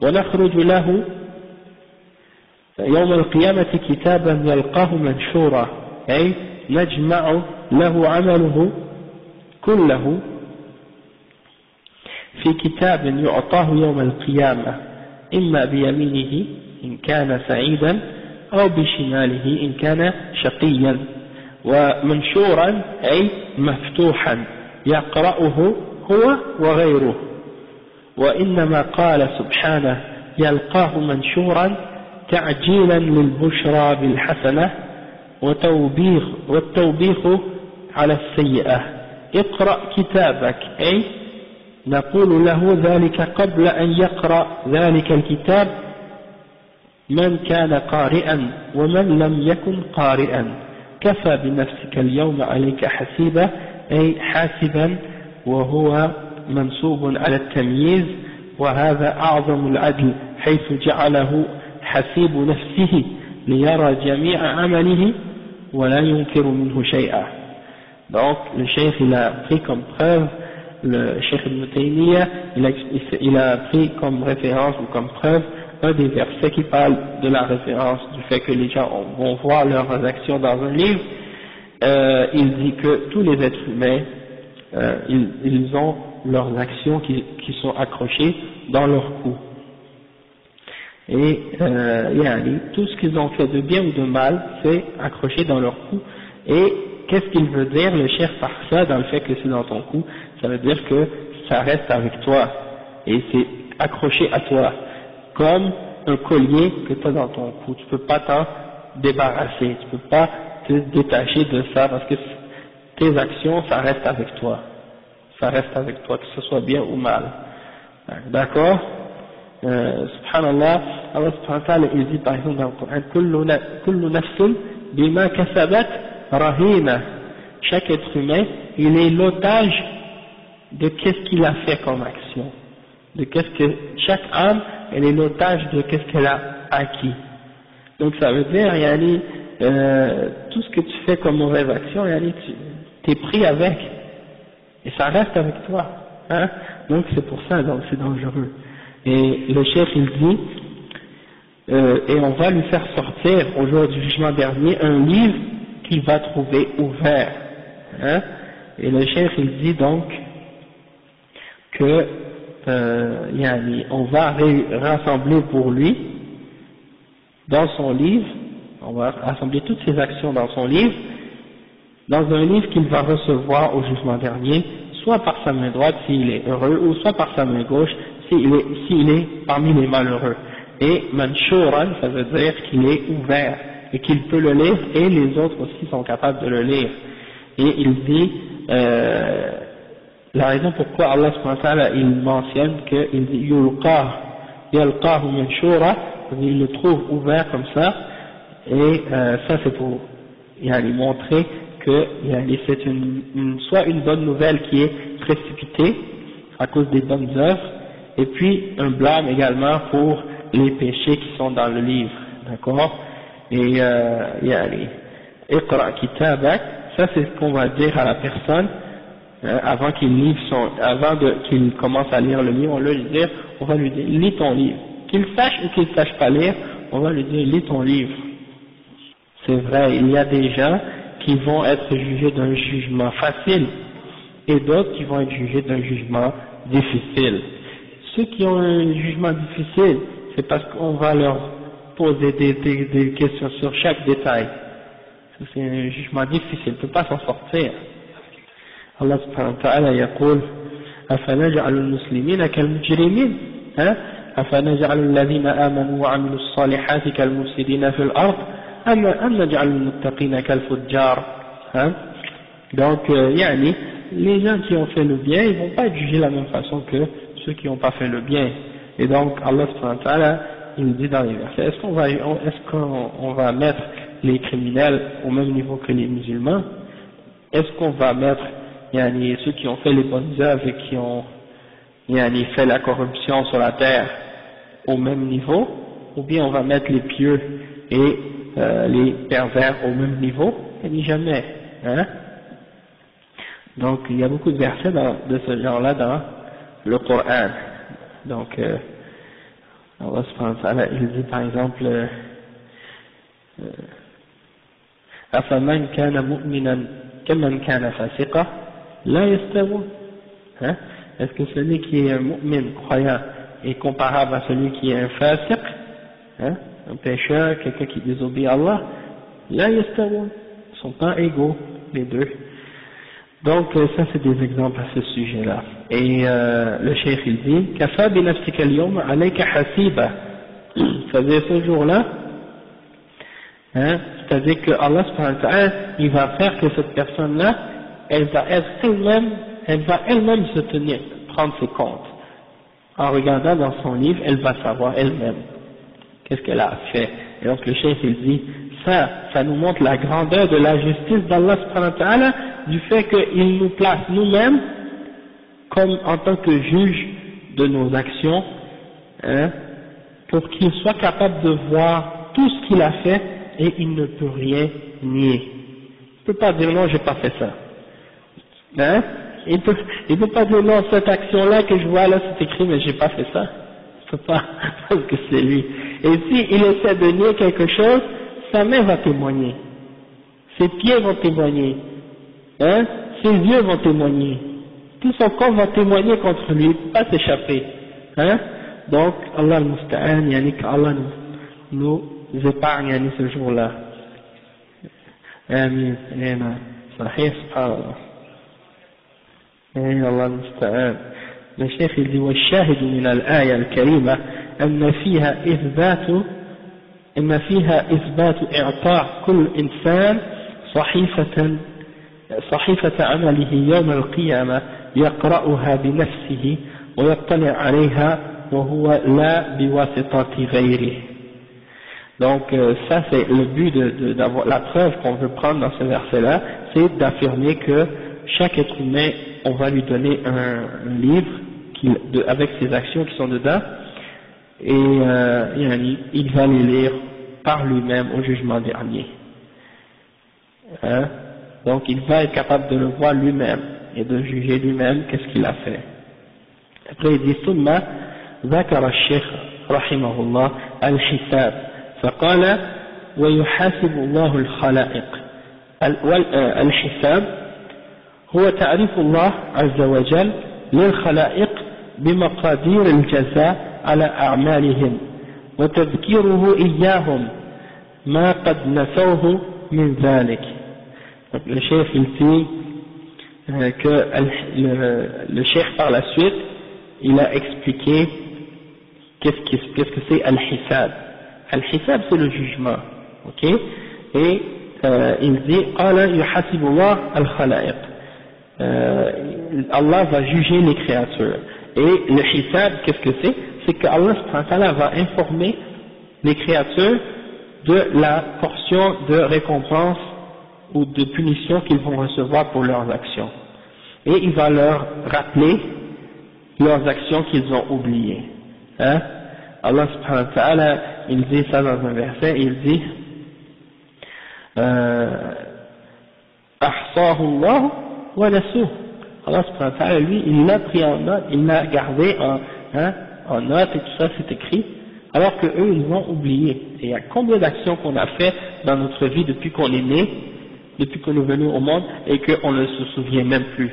ونخرج له يوم القيامة كتابا يلقاه منشورا أي نجمع له عمله كله في كتاب يعطاه يوم القيامة إما بيمينه إن كان سعيدا أو بشماله إن كان شقيا ومنشورا أي مفتوحا يقرأه هو وغيره وإنما قال سبحانه يلقاه منشورا تعجيلا للبشرى بالحسنة والتوبيخ على السيئة اقرأ كتابك أي نقول له ذلك قبل أن يقرأ ذلك الكتاب من كان قارئا ومن لم يكن قارئا كفى بنفسك اليوم عليك حسيبا أي حاسبا وهو منصوب على التمييز وهذا أعظم العدل حيث جعله حسيب نفسه ليرى جميع عمله ولا ينكر منه شيئا. Donc le cheikh il a pris comme preuve, le cheikh Ibn Taymiyyah il a pris comme référence ou comme preuve un des versets qui parle de la référence du fait que les gens vont voir leurs actions dans un livre. Il dit que tous les êtres humains ils ont leurs actions qui sont accrochées dans leur cou. Et tout ce qu'ils ont fait de bien ou de mal, c'est accroché dans leur cou. Et qu'est-ce qu'il veut dire le cheikh par ça, dans le fait que c'est dans ton cou? Ça veut dire que ça reste avec toi et c'est accroché à toi, comme un collier que tu as dans ton cou. Tu peux pas t'en débarrasser, tu peux pas te détacher de ça parce que tes actions, ça reste avec toi. Ça reste avec toi, que ce soit bien ou mal. D'accord? Subhanallah, Allah subhanahu wa ta'ala, il dit par exemple dans le Coran, kullu nafsin bima kasabat rahina. Chaque être humain, il est l'otage de qu'est-ce qu'il a fait comme action. De qu'est-ce que, chaque âme, elle est l'otage de qu'est-ce qu'elle a acquis. Donc ça veut dire, yani, tout ce que tu fais comme mauvaise action, yani, tu es pris avec. Et ça reste avec toi. Hein? Donc c'est pour ça, donc c'est dangereux. Et le chef il dit, et on va lui faire sortir au jour du jugement dernier un livre qu'il va trouver ouvert. Hein? Et le chef il dit donc que on va rassembler pour lui dans son livre, on va rassembler toutes ses actions dans son livre, dans un livre qu'il va recevoir au jugement dernier, soit par sa main droite s'il est heureux, ou soit par sa main gauche s'il est parmi les malheureux. Et manshuran, ça veut dire qu'il est ouvert et qu'il peut le lire, et les autres aussi sont capables de le lire. Et il dit la raison pourquoi Allah subhanahu wa ta'ala il mentionne qu'il dit yalqahu manshura, il le trouve ouvert comme ça, et ça c'est pour lui montrer que c'est soit une bonne nouvelle qui est précipitée à cause des bonnes œuvres, et puis un blâme également pour les péchés qui sont dans le livre, d'accord? Et Iqra kitabak, ça c'est ce qu'on va dire à la personne avant qu'il qu'il commence à lire le livre, on va lui dire lis ton livre, qu'il sache ou qu'il sache pas lire, on va lui dire lis ton livre. C'est vrai, il y a des gens qui vont être jugés d'un jugement facile et d'autres qui vont être jugés d'un jugement difficile. Ceux qui ont un jugement difficile, c'est parce qu'on va leur poser des questions sur chaque détail. C'est un jugement difficile, on ne peut pas s'en sortir. Allah subhanahu wa ta'ala yaqul أفنجعل المسلمين كالمجرمين أفنجعل الذين آمنوا وعملوا الصالحات كالمفسدين في الأرض أم نجعل المتقين كالفجار. Donc les gens qui ont fait le bien, ils ne vont pas être jugés de la même façon que ceux qui n'ont pas fait le bien. Et donc Allah subhanahu wa ta'ala il dit dans les versets, est-ce qu'on va mettre les criminels au même niveau que les musulmans? Est-ce qu'on va mettre ceux qui ont fait les bonnes œuvres et qui ont fait la corruption sur la terre au même niveau, ou bien on va mettre les pieux et les pervers au même niveau? Ni jamais. Donc il y a beaucoup de versets de ce genre-là dans le Coran. Donc Allah subhanahu wa ta'ala il dit par exemple أفمن كان مؤمنا كمن كان فاسقا لا يستوون. Est-ce que celui qui est un mu'min, croyant, est comparable à celui qui est un fasiq, un pécheur, quelqu'un qui désobéit à Allah? La yastawoun, ils sont pas égaux les deux. Donc ça c'est des exemples à ce sujet-là. Et le cheikh il dit kafa bi nafsika al-yawma alayka hasiba, c'est-à-dire ce jour-là, c'est-à-dire que Allah subhanahu wa ta'ala il va faire que cette personne-là elle va elle-même se tenir, prendre ses comptes. En regardant dans son livre, elle va savoir elle-même qu'est-ce qu'elle a fait. Et donc le cheikh il dit ça nous montre la grandeur de la justice d'Allah subhanahu wa ta'ala, du fait qu'il nous place nous-mêmes comme en tant que juge de nos actions, pour qu'il soit capable de voir tout ce qu'il a fait et il ne peut rien nier. Il ne peut pas dire non, j'ai pas fait ça. Il peut pas dire non, cette action-là que je vois là c'est écrit mais j'ai pas fait ça. Il peut pas, parce que c'est lui. Et si il essaie de nier quelque chose, sa main va témoigner, ses pieds vont témoigner, ses yeux vont témoigner, tout son corps va témoigner contre lui, il ne peut pas s'échapper. Donc Allah al-Musta'an, qu'Allah nous épargne ce jour-là. Amin. Amen. Sahih, subhanallah. Allah al-Musta'an. Le cheikh il dit والشاهد من الآية الكريمة أن فيها إثبات إن فيها إثبات إعطاء كل إنسان صحيفة عمله يوم القيامة يقرأها بنفسه ويطلع عليها وهو لا بواسطة غيره. Donc ça c'est le but d'avoir la preuve qu'on veut prendre dans ce verset-là, c'est d'affirmer que chaque être humain, on va lui donner un livre avec ses actions qui sont dedans, et il va les lire par lui-même au jugement dernier. Hein? Donc il va être capable de le voir lui-même et de juger lui-même qu'est-ce qu'il a fait. Après il dit ثم ذكر الشيخ رحمه الله الحساب فقال ويحاسب الله الخلائق. الحساب هو تعريف الله عز وجل للخلائق بمقادير الجزاء على أعمالهم وتذكيره إياهم ما قد نسوه من ذلك. Le cheikh il dit que le cheikh par la suite il a expliqué qu'est-ce que c'est al-hisab. Al-hisab c'est le jugement, ok, et il dit قال يحاسب الله الخلائق. Allah va juger les créatures, et le hisab qu'est-ce que c'est que Allah subhanahu wa ta'ala va informer les créatures de la portion de récompense ou de punition qu'ils vont recevoir pour leurs actions, et il va leur rappeler leurs actions qu'ils ont oubliées. Hein? Allah subhanahu wa ta'ala il dit ça dans un verset, il dit ahsahu Allah wa nasuh. Allah subhanahu wa ta'ala lui il l'a pris en note, il l'a gardé en note, et tout ça c'est écrit, alors que eux ils l'ont oublié. Et il y a combien d'actions qu'on a fait dans notre vie depuis qu'on est né, depuis qu'on est venu au monde, et qu'on ne se souvient même plus.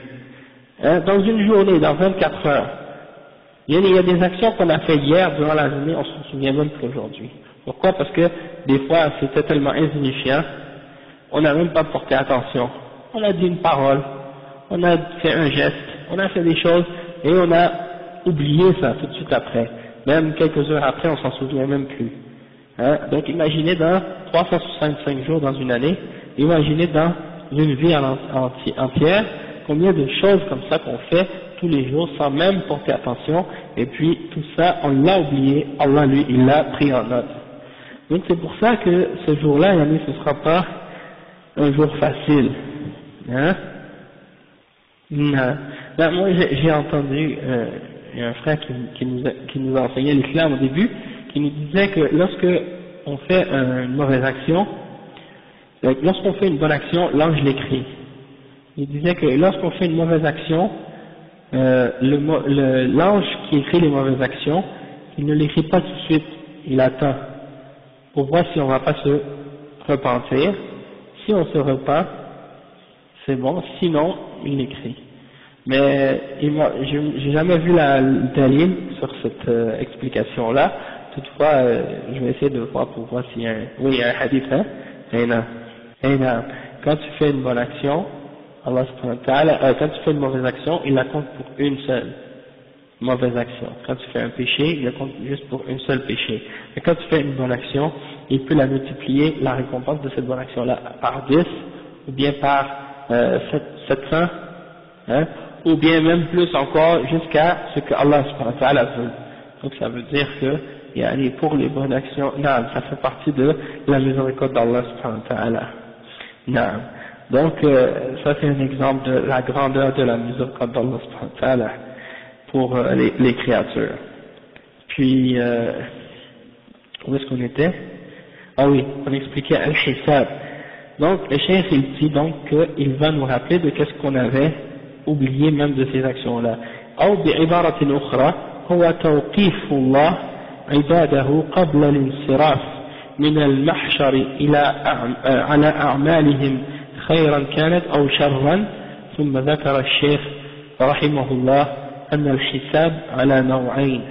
Hein, dans une journée, dans 24 heures, il y a des actions qu'on a fait hier durant la journée, on ne se souvient même plus aujourd'hui. Pourquoi? Parce que des fois c'était tellement insignifiant, on n'a même pas porté attention. On a dit une parole, on a fait un geste, on a fait des choses, et on a oublié ça tout de suite après. Même quelques heures après, on s'en souvient même plus. Hein? Donc imaginez dans 365 jours dans une année, imaginez dans une vie entière, combien de choses comme ça qu'on fait tous les jours sans même porter attention, et puis tout ça on l'a oublié, Allah lui il l'a pris en note. Donc c'est pour ça que ce jour-là, ce ne sera pas un jour facile. Hein? Non. Ben, moi j'ai entendu il y a un frère qui nous a enseigné l'islam au début, qui nous disait que lorsque on fait une mauvaise action, lorsqu'on fait une bonne action, l'ange l'écrit. Il disait que lorsqu'on fait une mauvaise action, l'ange qui écrit les mauvaises actions, il ne l'écrit pas tout de suite, il attend pour voir si on ne va pas se repentir. Si on se repent, c'est bon, sinon il l'écrit. Mais j'ai jamais vu le dalil sur cette explication-là. Toutefois, je vais essayer de voir pour voir s'il y a il y a un hadith, hein. Et là, quand tu fais une bonne action, Allah subhanahu wa ta'ala, quand tu fais une mauvaise action, il la compte pour une seule mauvaise action. Quand tu fais un péché, il la compte juste pour une seule péché. Et quand tu fais une bonne action, il peut la multiplier, la récompense de cette bonne action-là, par 10, ou bien par 700, hein, ou bien même plus encore, jusqu'à ce que Allah subhanahu wa ta'ala veut. Donc ça veut dire que, pour les bonnes actions, non, ça fait partie de la miséricorde d'Allah subhanahu wa ta'ala. Non. Donc, ça c'est un exemple de la grandeur de la miséricorde d'Allah subhanahu wa ta'ala pour les créatures. Puis, où est-ce qu'on était? Ah oui, on expliquait al-hisab. Donc, le cheikh il dit donc qu'il va nous rappeler de qu'est-ce qu'on avait oublié même de ces actions-là. أو بعبارة أخرى هو توقيف الله عباده قبل الانصراف من المحشر على أعمالهم خيرا كانت أو شرا. ثم ذكر الشيخ رحمه الله أن الحساب على نوعين.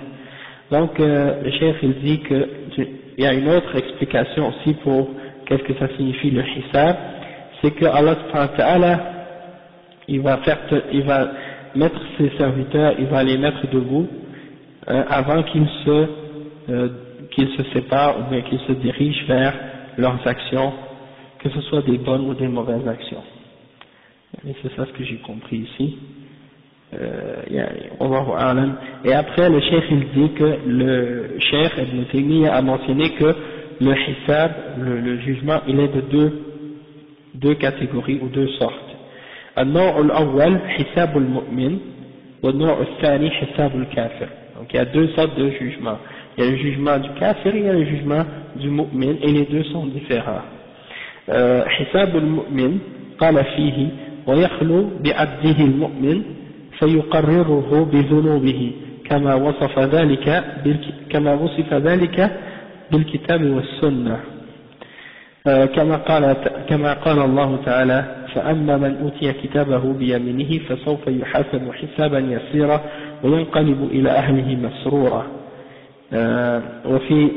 Donc le cheikh il dit qu'il y a une autre explication aussi pour qu'est-ce que ça signifie le hisab, c'est que Allah subhanahu wa ta'ala il va mettre ses serviteurs, il va les mettre debout avant qu'ils qu'ils se séparent ou bien qu'ils se dirigent vers leurs actions, que ce soit des bonnes ou des mauvaises actions. Et c'est ça ce que j'ai compris ici. Et après le cheikh il dit que le cheikh Ibn Taymiyyah a mentionné que le hisab, le jugement, il est de deux catégories ou deux sortes. النوع الأول حساب المؤمن والنوع الثاني حساب الكافر. Donc il y a deux sortes de jugements. Il y a le jugement du kafir et il y a le jugement du mu'min et les deux sont différents. حساب المؤمن قال فيه ويخلو بعبده المؤمن فيقرره بذنوبه كما وصف ذلك بالكتاب والسنة كما قال الله تعالى فأما من أوتي كتابه بيمينه فسوف يحاسب حسابا يسيرا وينقلب إلى أهله مسرورا. وفي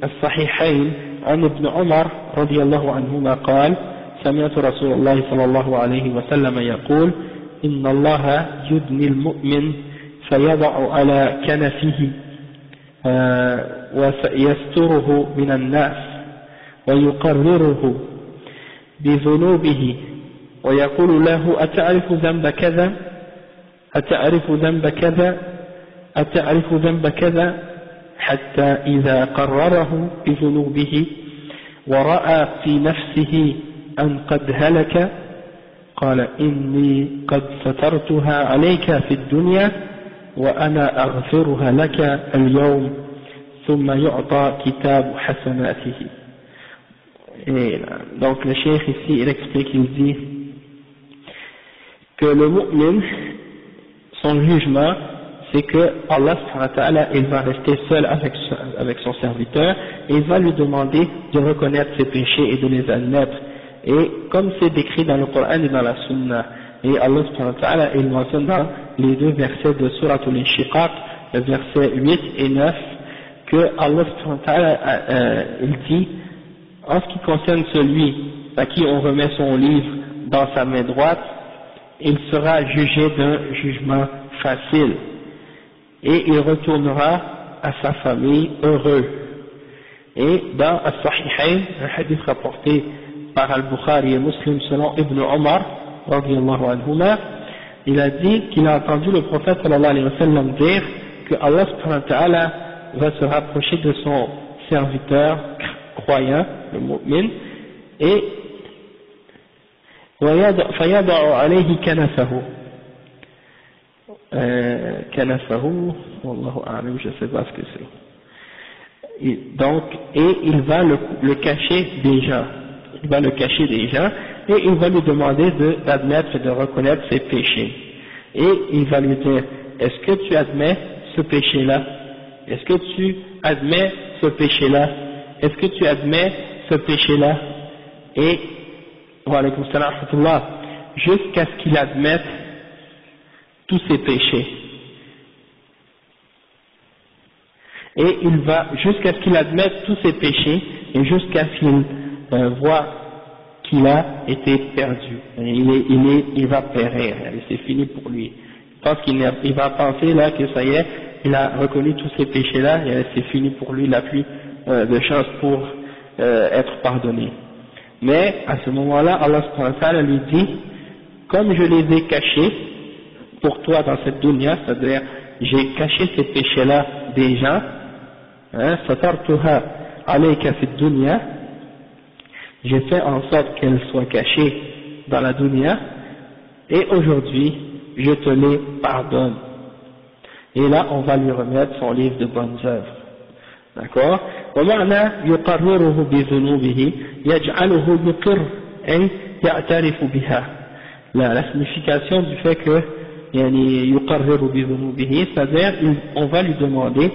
الصحيحين عن ابن عمر رضي الله عنهما قال سمعت رسول الله صلى الله عليه وسلم يقول إن الله يدني المؤمن فيضع على كنفه ويستره من الناس ويقرره بذنوبه ويقول له أتعرف ذنب كذا أتعرف ذنب كذا أتعرف ذنب كذا حتى إذا قرره بذنوبه ورأى في نفسه أن قد هلك قال إني قد سترتها عليك في الدنيا وأنا أغفرها لك اليوم ثم يعطى كتاب حسناته. Et donc le cheikh ici il explique, il dit que le mu'min, son jugement, c'est que Allah subhanahu wa ta'ala, il va rester seul avec son serviteur et il va lui demander de reconnaître ses péchés et de les admettre. Et comme c'est décrit dans le Coran et dans la Sunna, et Allah subhanahu wa ta'ala, il mentionne dans les deux versets de Surat al-Inshiqaq, le verset 8 et 9, que Allah subhanahu wa ta'ala, il dit, en ce qui concerne celui à qui on remet son livre dans sa main droite, il sera jugé d'un jugement facile et il retournera à sa famille heureux. Et dans As-Sahihayn, un hadith rapporté par Al-Bukhari et Muslim selon Ibn Omar, radiyallahu anhuma, il a dit qu'il a entendu le prophète sallallahu alayhi wa sallam dire que Allah subhanahu wa ta'ala va se rapprocher de son serviteur croyant, le mu'min, et فيضع عليه كنفه كنفه والله أعلم, je ne sais pas ce que c'est. Donc, et il va le cacher déjà, il va le cacher déjà, et il va lui demander d'admettre et de reconnaître ses péchés. Et il va lui dire, est-ce que tu admets ce péché-là? Est-ce que tu admets ce péché-là? Est-ce que tu admets ce péché-là? Et wa alaykum salam wa rahmatullah, jusqu'à ce qu'il admette tous ses péchés. Et il va jusqu'à ce qu'il admette tous ses péchés et jusqu'à ce qu'il voit qu'il a été perdu. Il va périr, c'est fini pour lui. Parce qu'il va penser là que ça y est, il a reconnu tous ses péchés là, et c'est fini pour lui, il n'a plus de chance pour être pardonné. Mais à ce moment-là, Allah subhanahu wa ta'ala lui dit, comme je les ai cachés pour toi dans cette dunya, c'est-à-dire j'ai caché ces péchés-là des gens, satartuha alayka fi dunya, j'ai fait en sorte qu'elles soient cachées dans la dunya, et aujourd'hui je te les pardonne. Et là on va lui remettre son livre de bonnes œuvres. D'accord? ومعنى يقرره بذنوبه يجعله يقر أي يعترف بها. La signification du fait que يقرر بذنوبه, c'est-à-dire on va lui demander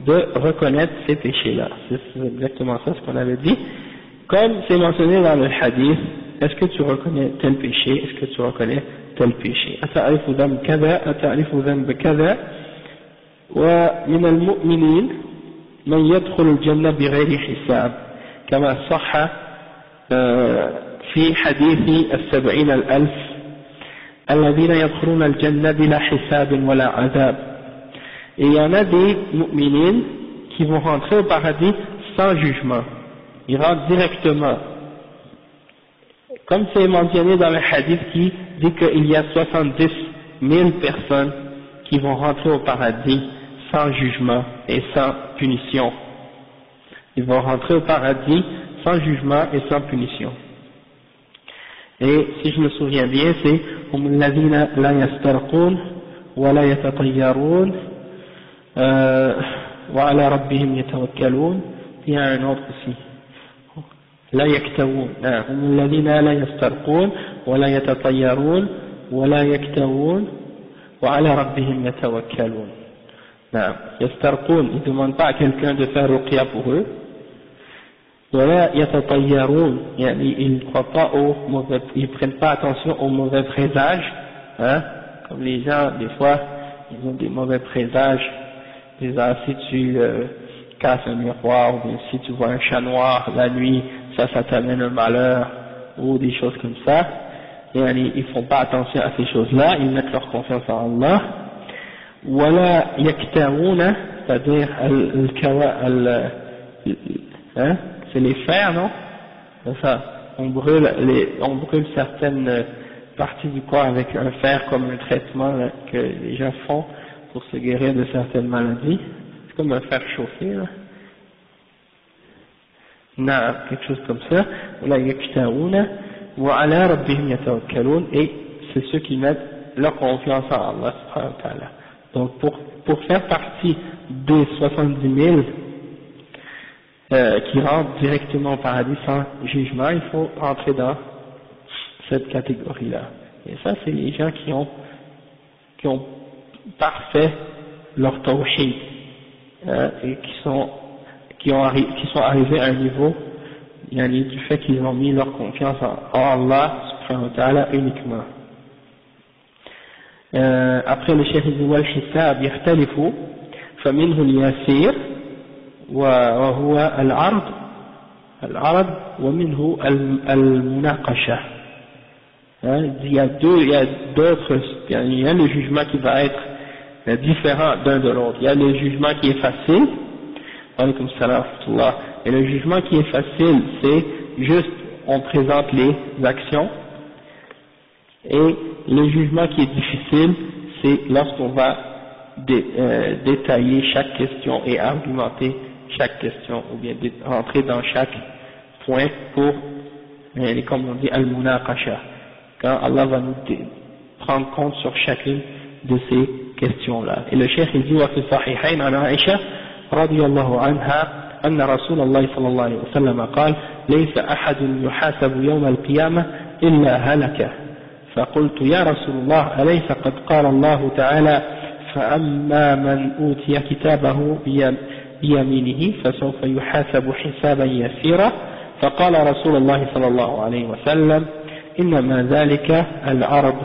de reconnaître ces péchés-là. C'est exactement ça ce qu'on avait dit. Comme c'est mentionné dans le hadith, est-ce que tu reconnais tel péché? Est-ce que tu reconnais tel péché? أتعرف ذنب كذا أتعرف ذنب كذا. ومن المؤمنين من يدخل الجنة بغير حساب كما صح في حديث 70,000 الذين يدخلون الجنة بلا حساب ولا عذاب. Et il y en a des mu'minines qui vont rentrer au paradis sans jugement. Ils rentrent directement. Comme c'est mentionné dans le hadith qui dit qu'il y a 70 000 personnes qui vont rentrer au paradis sans jugement et sans punition. Ils vont rentrer au paradis sans jugement et sans punition. Et si je me souviens bien, c'est hum alladhina la yastarqun wa la yatatayyarun wa ala rabbihim yatawakkalun. Il y a un autre aussi. La yaktawun. Hum alladhina la yastarqun wa la yatatayyarun wa la yaktawun wa ala rabbihim yatawakkalun. Yastarqun, ils ne demandent pas à quelqu'un de faire ruqya pour eux. Voilà, yatatayyarun, ils ne croient pas aux mauvais, ils prennent pas attention aux mauvais présages, hein, comme les gens, des fois, ils ont des mauvais présages, si tu casses un miroir, ou bien si tu vois un chat noir la nuit, ça t'amène un malheur, ou des choses comme ça, et ils font pas attention à ces choses-là, ils mettent leur confiance en Allah. Voilà, yaktawuna, c'est-à-dire, c'est les fers, non? C'est ça. On brûle certaines parties du corps avec un fer comme un traitement là, que les gens font pour se guérir de certaines maladies. C'est comme un fer chauffé, là. Non, quelque chose comme ça. Voilà, yaktaouna, wa ala rabbihim yatawakkalun, et c'est ceux qui mettent leur confiance en Allah subhanahu wa ta'ala. Donc pour faire partie des 70 000 qui rentrent directement au paradis sans jugement, il faut entrer dans cette catégorie-là. Et ça, c'est les gens qui ont parfait leur tawhid, et qui sont arrivés à un niveau, du fait qu'ils ont mis leur confiance en Allah subhanahu wa ta'ala uniquement. Après le cheikh dit wal hisab yahtalifu faminhu al-yasir وهو العرض ومنه المناقشة. Il y a d'autres, il y a le jugement qui va être différent d'un de l'autre. Il y a le jugement qui est facile, alaykoum salam wa rahmatullah, et le jugement qui est facile, c'est juste on présente les actions, et le jugement qui est difficile, c'est lorsqu'on va détailler chaque question et argumenter chaque question, ou bien rentrer dans chaque point pour, comme on dit, al-munaqasha, quand Allah va nous prendre compte sur chacune de ces questions-là. Et le cheikh il dit wa fi sahihayn an Aisha radiyallahu anha anna Rasulullah sallallahu alayhi wa sallam قال ليس أحد يحاسب يوم القيامة إلا هلك فقلت يا رسول الله أليس قد قال الله تعالى فأما من أوتي كتابه بيمينه فسوف يحاسب حسابا يسيرا فقال رسول الله صلى الله عليه وسلم إنما ذلك العرض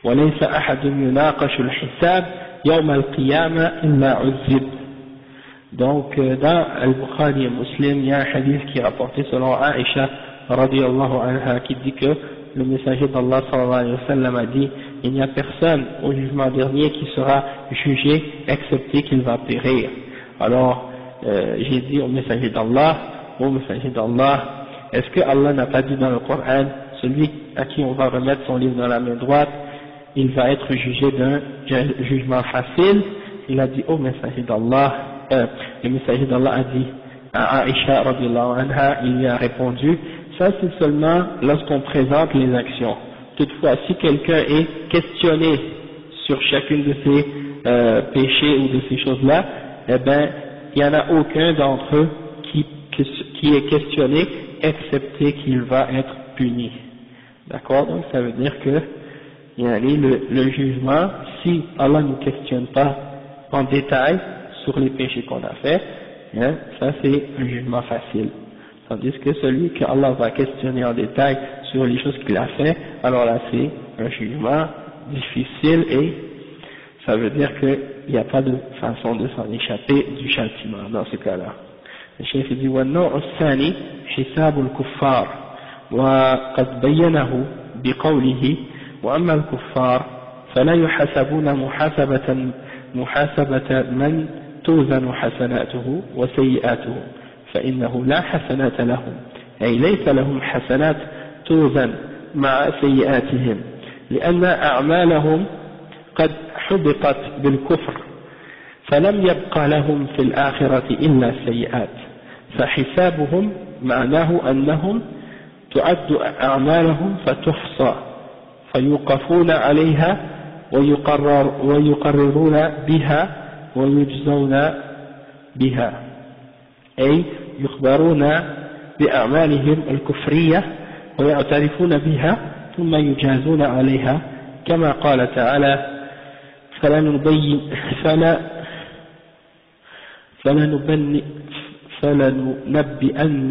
وليس أحد يناقش الحساب يوم القيامة إلا عذب. Donc dans Al-Bukhari et Muslim, il y a un hadith qui est rapporté selon Aisha radiyallahu anha qui dit que le messager d'Allah sallallahu alayhi wa sallam a dit il n'y a personne au jugement dernier qui sera jugé excepté qu'il va périr. Alors j'ai dit au messager d'Allah, est-ce que Allah n'a pas dit dans le Coran, celui à qui on va remettre son livre dans la main droite, il va être jugé d'un jugement facile? Il a dit au messager d'Allah, le messager d'Allah a dit à Aisha radiyallahu anha, il lui a répondu, ça c'est seulement lorsqu'on présente les actions. Toutefois, si quelqu'un est questionné sur chacune de ces péchés ou de ces choses-là, eh ben, il n'y en a aucun d'entre eux qui est questionné, excepté qu'il va être puni. D'accord? Donc ça veut dire que le jugement, si Allah ne nous questionne pas en détail sur les péchés qu'on a fait, ça c'est un jugement facile. Tandis que celui que Allah va questionner en détail sur les choses qu'il a fait, alors là c'est un jugement difficile et ça veut dire qu'il n'y a pas de façon de s'en échapper du châtiment dans ce cas-là. Le chef dit وَالنَّوْعُ الثَّانِي حِسَابُ الْكُفَّارِ وقد بينه بقوله وأما الكفار فلا يحاسبون محاسبة من توزن حسناته وسيئاته فإنه لا حسنات لهم أي ليس لهم حسنات توزن مع سيئاتهم لأن أعمالهم قد حبطت بالكفر فلم يبقى لهم في الآخرة إلا سيئات فحسابهم معناه أنهم تعد أعمالهم فتحصى فيوقفون عليها ويقررون بها ويجزون بها أي يخبرون بأعمالهم الكفرية ويعترفون بها ثم يجازون عليها كما قال تعالى فلننبئن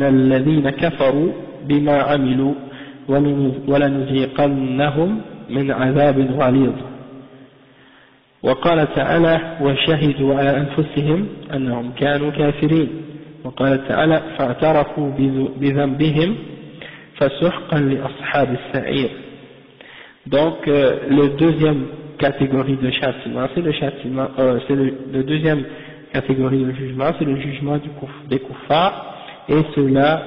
الذين كفروا بما عملوا ولنذيقنهم من عذاب غليظ وقال تعالى وشهدوا على أنفسهم أنهم كانوا كافرين وقال تعالى فاعترفوا بذنبهم فسحقا لأصحاب السعير. Donc le deuxième catégorie de châtiment, c'est le châtiment, le deuxième catégorie de jugement, c'est le jugement des kuffars, et cela,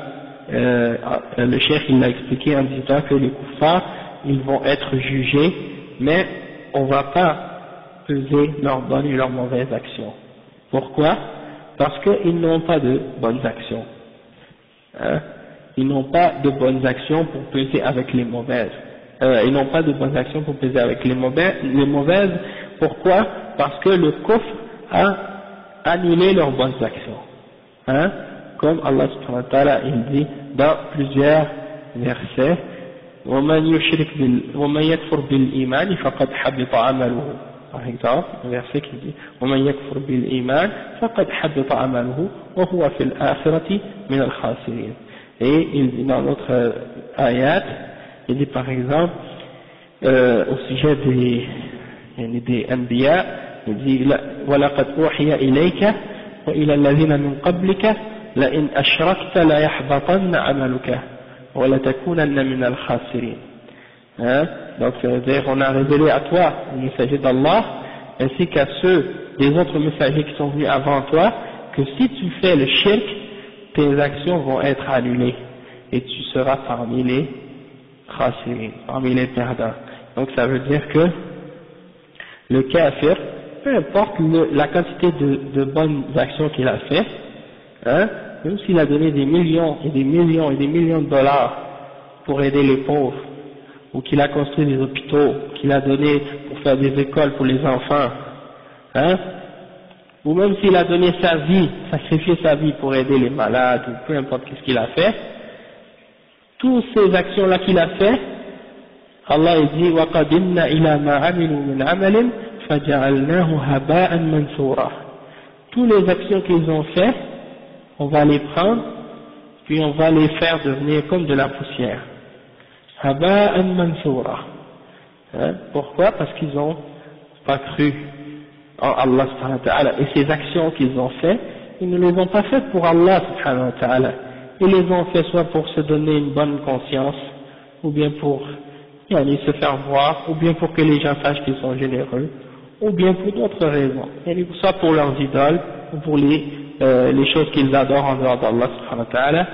le cheikh il l'a expliqué en disant que les kuffars, ils vont être jugés, mais on ne va pas peser leurs bonnes et leurs mauvaises actions. Pourquoi? Parce qu'ils n'ont pas de bonnes actions. Hein? Ils n'ont pas de bonnes actions pour peser avec les mauvaises. Ils n'ont pas de bonnes actions pour peser avec les mauvaises. Pourquoi? Parce que le kufr a annulé leurs bonnes actions. Hein? Comme Allah subhanahu wa ta'ala il dit dans plusieurs versets وَمَنْ يَكْفُرْ بِالْإِيمَانِ فَقَدْ حَبِطَ عَمَلُهُ. Par exemple, un verset qui dit وَمَنْ يَكْفُرْ بِالْإِيمَانِ فَقَدْ حَبِطَ عَمَلُهُ وَهُوَ فِي الْآخِرَةِ مِنَ الْخَاسِرِينَ. Et il dit dans notre ayat, il dit par exemple au sujet des Anbiya, il dit وَلَقَدْ أُوحِيَ إِلَيْكَ وَإِلَى الَّذِينَ مِنْ قَبْلِكَ لَإِنْ أَشْرَكْتَ لَيَحْبَطَنَّ عَمَلُكَ وَلَتَكُونَنَّ مِنَ الْخَاسِرِينَ. Hein? Donc on a révélé à toi, le messager d'Allah, ainsi qu'à ceux des autres messagers qui sont venus avant toi, que si tu fais le shirk, tes actions vont être annulées et tu seras parmi les khasirin, parmi les perdants. Donc ça veut dire que le kafir, peu importe la quantité de bonnes actions qu'il a fait, hein, même s'il a donné des millions et des millions et des millions de dollars pour aider les pauvres, ou qu'il a construit des hôpitaux, qu'il a donné pour faire des écoles pour les enfants, hein, ou même s'il a donné sa vie, sacrifié sa vie pour aider les malades, ou peu importe ce qu'il a fait, toutes ces actions-là qu'il a fait, Allah dit وَقَدِمْنَا إِلَى مَا عَمِلُوا مِنْ عَمَلٍ فَجَعَلْنَاهُ هَبَاءً مَنْثُورًا. Toutes les actions qu'ils ont fait, on va les prendre, puis on va les faire devenir comme de la poussière. هَبَاءً مَنْثُورًا. Hein? Pourquoi? Parce qu'ils n'ont pas cru en Allah subhanahu wa ta'ala, et ces actions qu'ils ont fait, ils ne les ont pas faites pour Allah subhanahu wa ta'ala, ils les ont fait soit pour se donner une bonne conscience, ou bien pour se faire voir, ou bien pour que les gens sachent qu'ils sont généreux, ou bien pour d'autres raisons, soit pour leurs idoles, ou pour les choses qu'ils adorent en dehors d'Allah subhanahu wa ta'ala,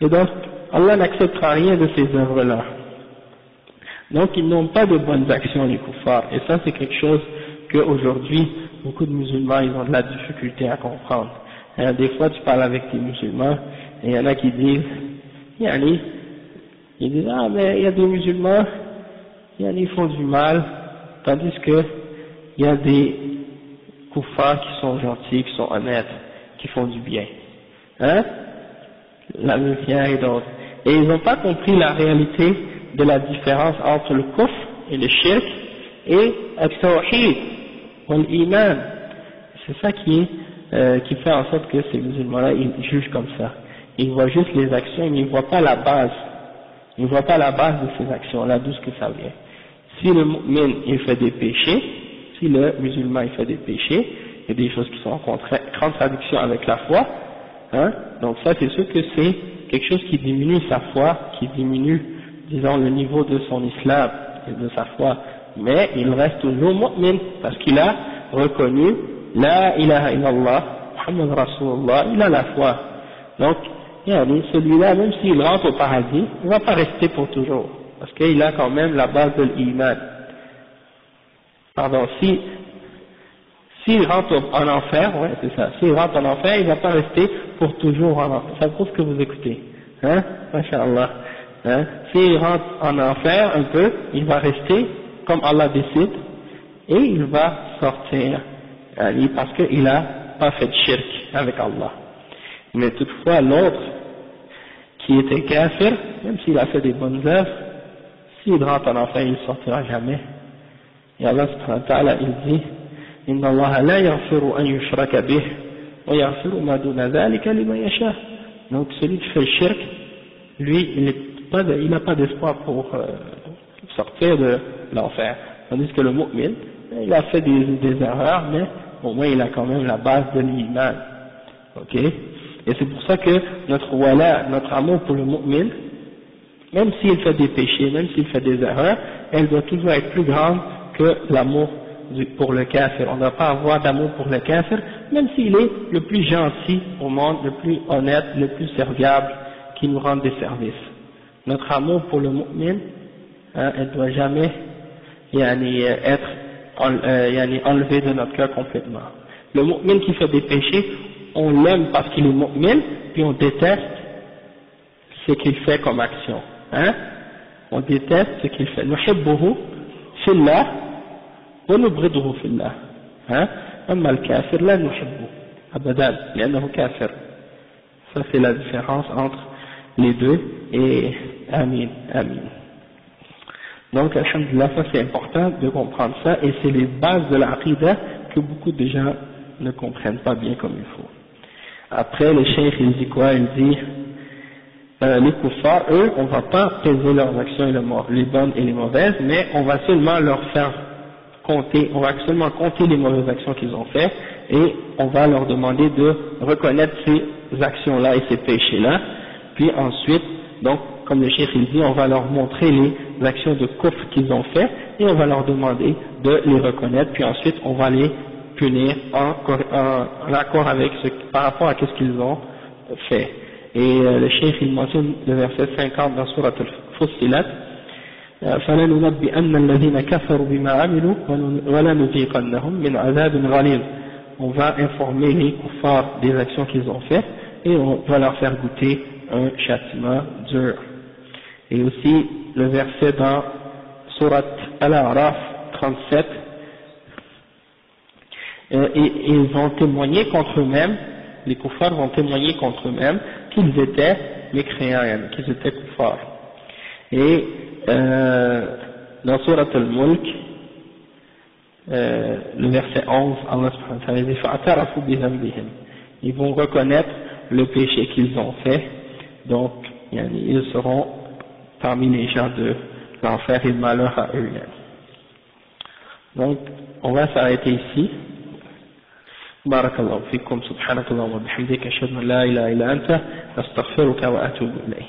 et donc Allah n'acceptera rien de ces œuvres-là. Donc ils n'ont pas de bonnes actions les kuffars, et ça c'est quelque chose qu'aujourd'hui beaucoup de musulmans ils ont de la difficulté à comprendre. Et des fois tu parles avec des musulmans et il y en a qui disent ils disent ah mais il y a des musulmans ils font du mal, tandis que il y a des kuffars qui sont gentils, qui sont honnêtes, qui font du bien, hein, la lumière et d'autres, et ils n'ont pas compris la réalité de la différence entre le kufr et le shirk et al-tawhid wal-iman. C'est ça qui fait en sorte que ces musulmans-là, ils jugent comme ça. Ils voient juste les actions, mais ils ne voient pas la base. Ils ne voient pas la base de ces actions-là, d'où ce que ça vient. Si le mu'min, il fait des péchés, si le musulman, il fait des péchés, il y a des choses qui sont en contradiction avec la foi, hein, donc ça, c'est sûr que c'est quelque chose qui diminue sa foi, qui diminue, disons, le niveau de son islam et de sa foi. Mais il reste toujours mu'min, parce qu'il a reconnu la ilaha illallah Muhammad Rasulullah, il a la foi. Donc, celui-là, même s'il rentre au paradis, il ne va pas rester pour toujours, parce qu'il a quand même la base de l'iman. Pardon, s'il rentre en enfer, ouais, c'est ça, s'il rentre en enfer, il ne va pas rester pour toujours en enfer. Ça prouve que vous écoutez. Hein? Masha'Allah. Hein? S'il rentre en enfer un peu, il va rester comme Allah décide, et il va sortir, parce qu'il n'a pas fait de shirk avec Allah. Mais toutefois, l'autre, qui était kafir, même s'il a fait des bonnes œuvres, s'il rentre en enfer, il ne sortira jamais. Et Allah subhanahu wa ta'ala, il dit, Inna Allah la yaghfiru an yushraka bih, wa yaghfiru ma duna dhalika liman yasha. Donc celui qui fait le shirk, lui, il n'a pas d'espoir pour sortir de l'enfer. Tandis que le mu'min, il a fait des erreurs, mais au moins il a quand même la base de l'iman. Ok? Et c'est pour ça que notre wala, notre amour pour le mu'min, même s'il fait des péchés, même s'il fait des erreurs, elle doit toujours être plus grande que l'amour pour le kafir. On ne doit pas avoir d'amour pour le kafir, même s'il est le plus gentil au monde, le plus honnête, le plus serviable, qui nous rend des services. Notre amour pour le mu'min, elle doit jamais être enlevé de notre cœur complètement. Le mu'min qui fait des péchés, on l'aime parce qu'il est mu'min, puis on déteste ce qu'il fait comme action. On déteste ce qu'il fait. Nuhibbuhu fillah wa nubghiduhu fillah. Amma al-kafir la nuhibbu abadan, li'annahu kafir. Ça c'est la différence entre les deux, et amin. Donc, alhamdulillah, ça c'est important de comprendre ça, et c'est les bases de l'aqidah que beaucoup de gens ne comprennent pas bien comme il faut. Après, le cheikh, il dit quoi? Il dit, les kuffars, eux, on va pas peser leurs actions, les bonnes et les mauvaises, mais on va seulement leur faire compter, on va seulement compter les mauvaises actions qu'ils ont faites, et on va leur demander de reconnaître ces actions-là et ces péchés-là, puis ensuite, donc, comme le cheikh il dit, on va leur montrer les actions de kufr qu'ils ont fait, et on va leur demander de les reconnaître, puis ensuite on va les punir en accord avec par rapport à ce qu'ils ont fait. Et le cheikh il mentionne le verset 50 dans Surat al-Fussilat, فَلَنُنَبِّئَنَّ الَّذِينَ كَفَرُوا بِمَا عَمِلُوا وَلَنُذِيقَنَّهُمْ مِنْ عَذَابٍ غَلِيظٍ. On va informer les kuffars des actions qu'ils ont faites, et on va leur faire goûter un châtiment dur. Et aussi le verset dans Surat Al-A'raf 37, et ils vont témoigner contre eux-mêmes, les kuffars vont témoigner contre eux-mêmes qu'ils étaient mécréants, qu'ils étaient kuffars. Et dans Surat Al-Mulk, le verset 11, Allah subhanahu wa ta'ala dit فَأَتَرَفُوا بِذَنبِهِمْ, ils vont reconnaître le péché qu'ils ont fait, donc ils seront parmi les gens de l'enfer et le malheur à eux. Donc on va s'arrêter ici. Barakallahu fikum, subhanakallahumma wa bihamdika, ashhadu an la ilaha illa anta, astaghfiruka wa atubu ilayk.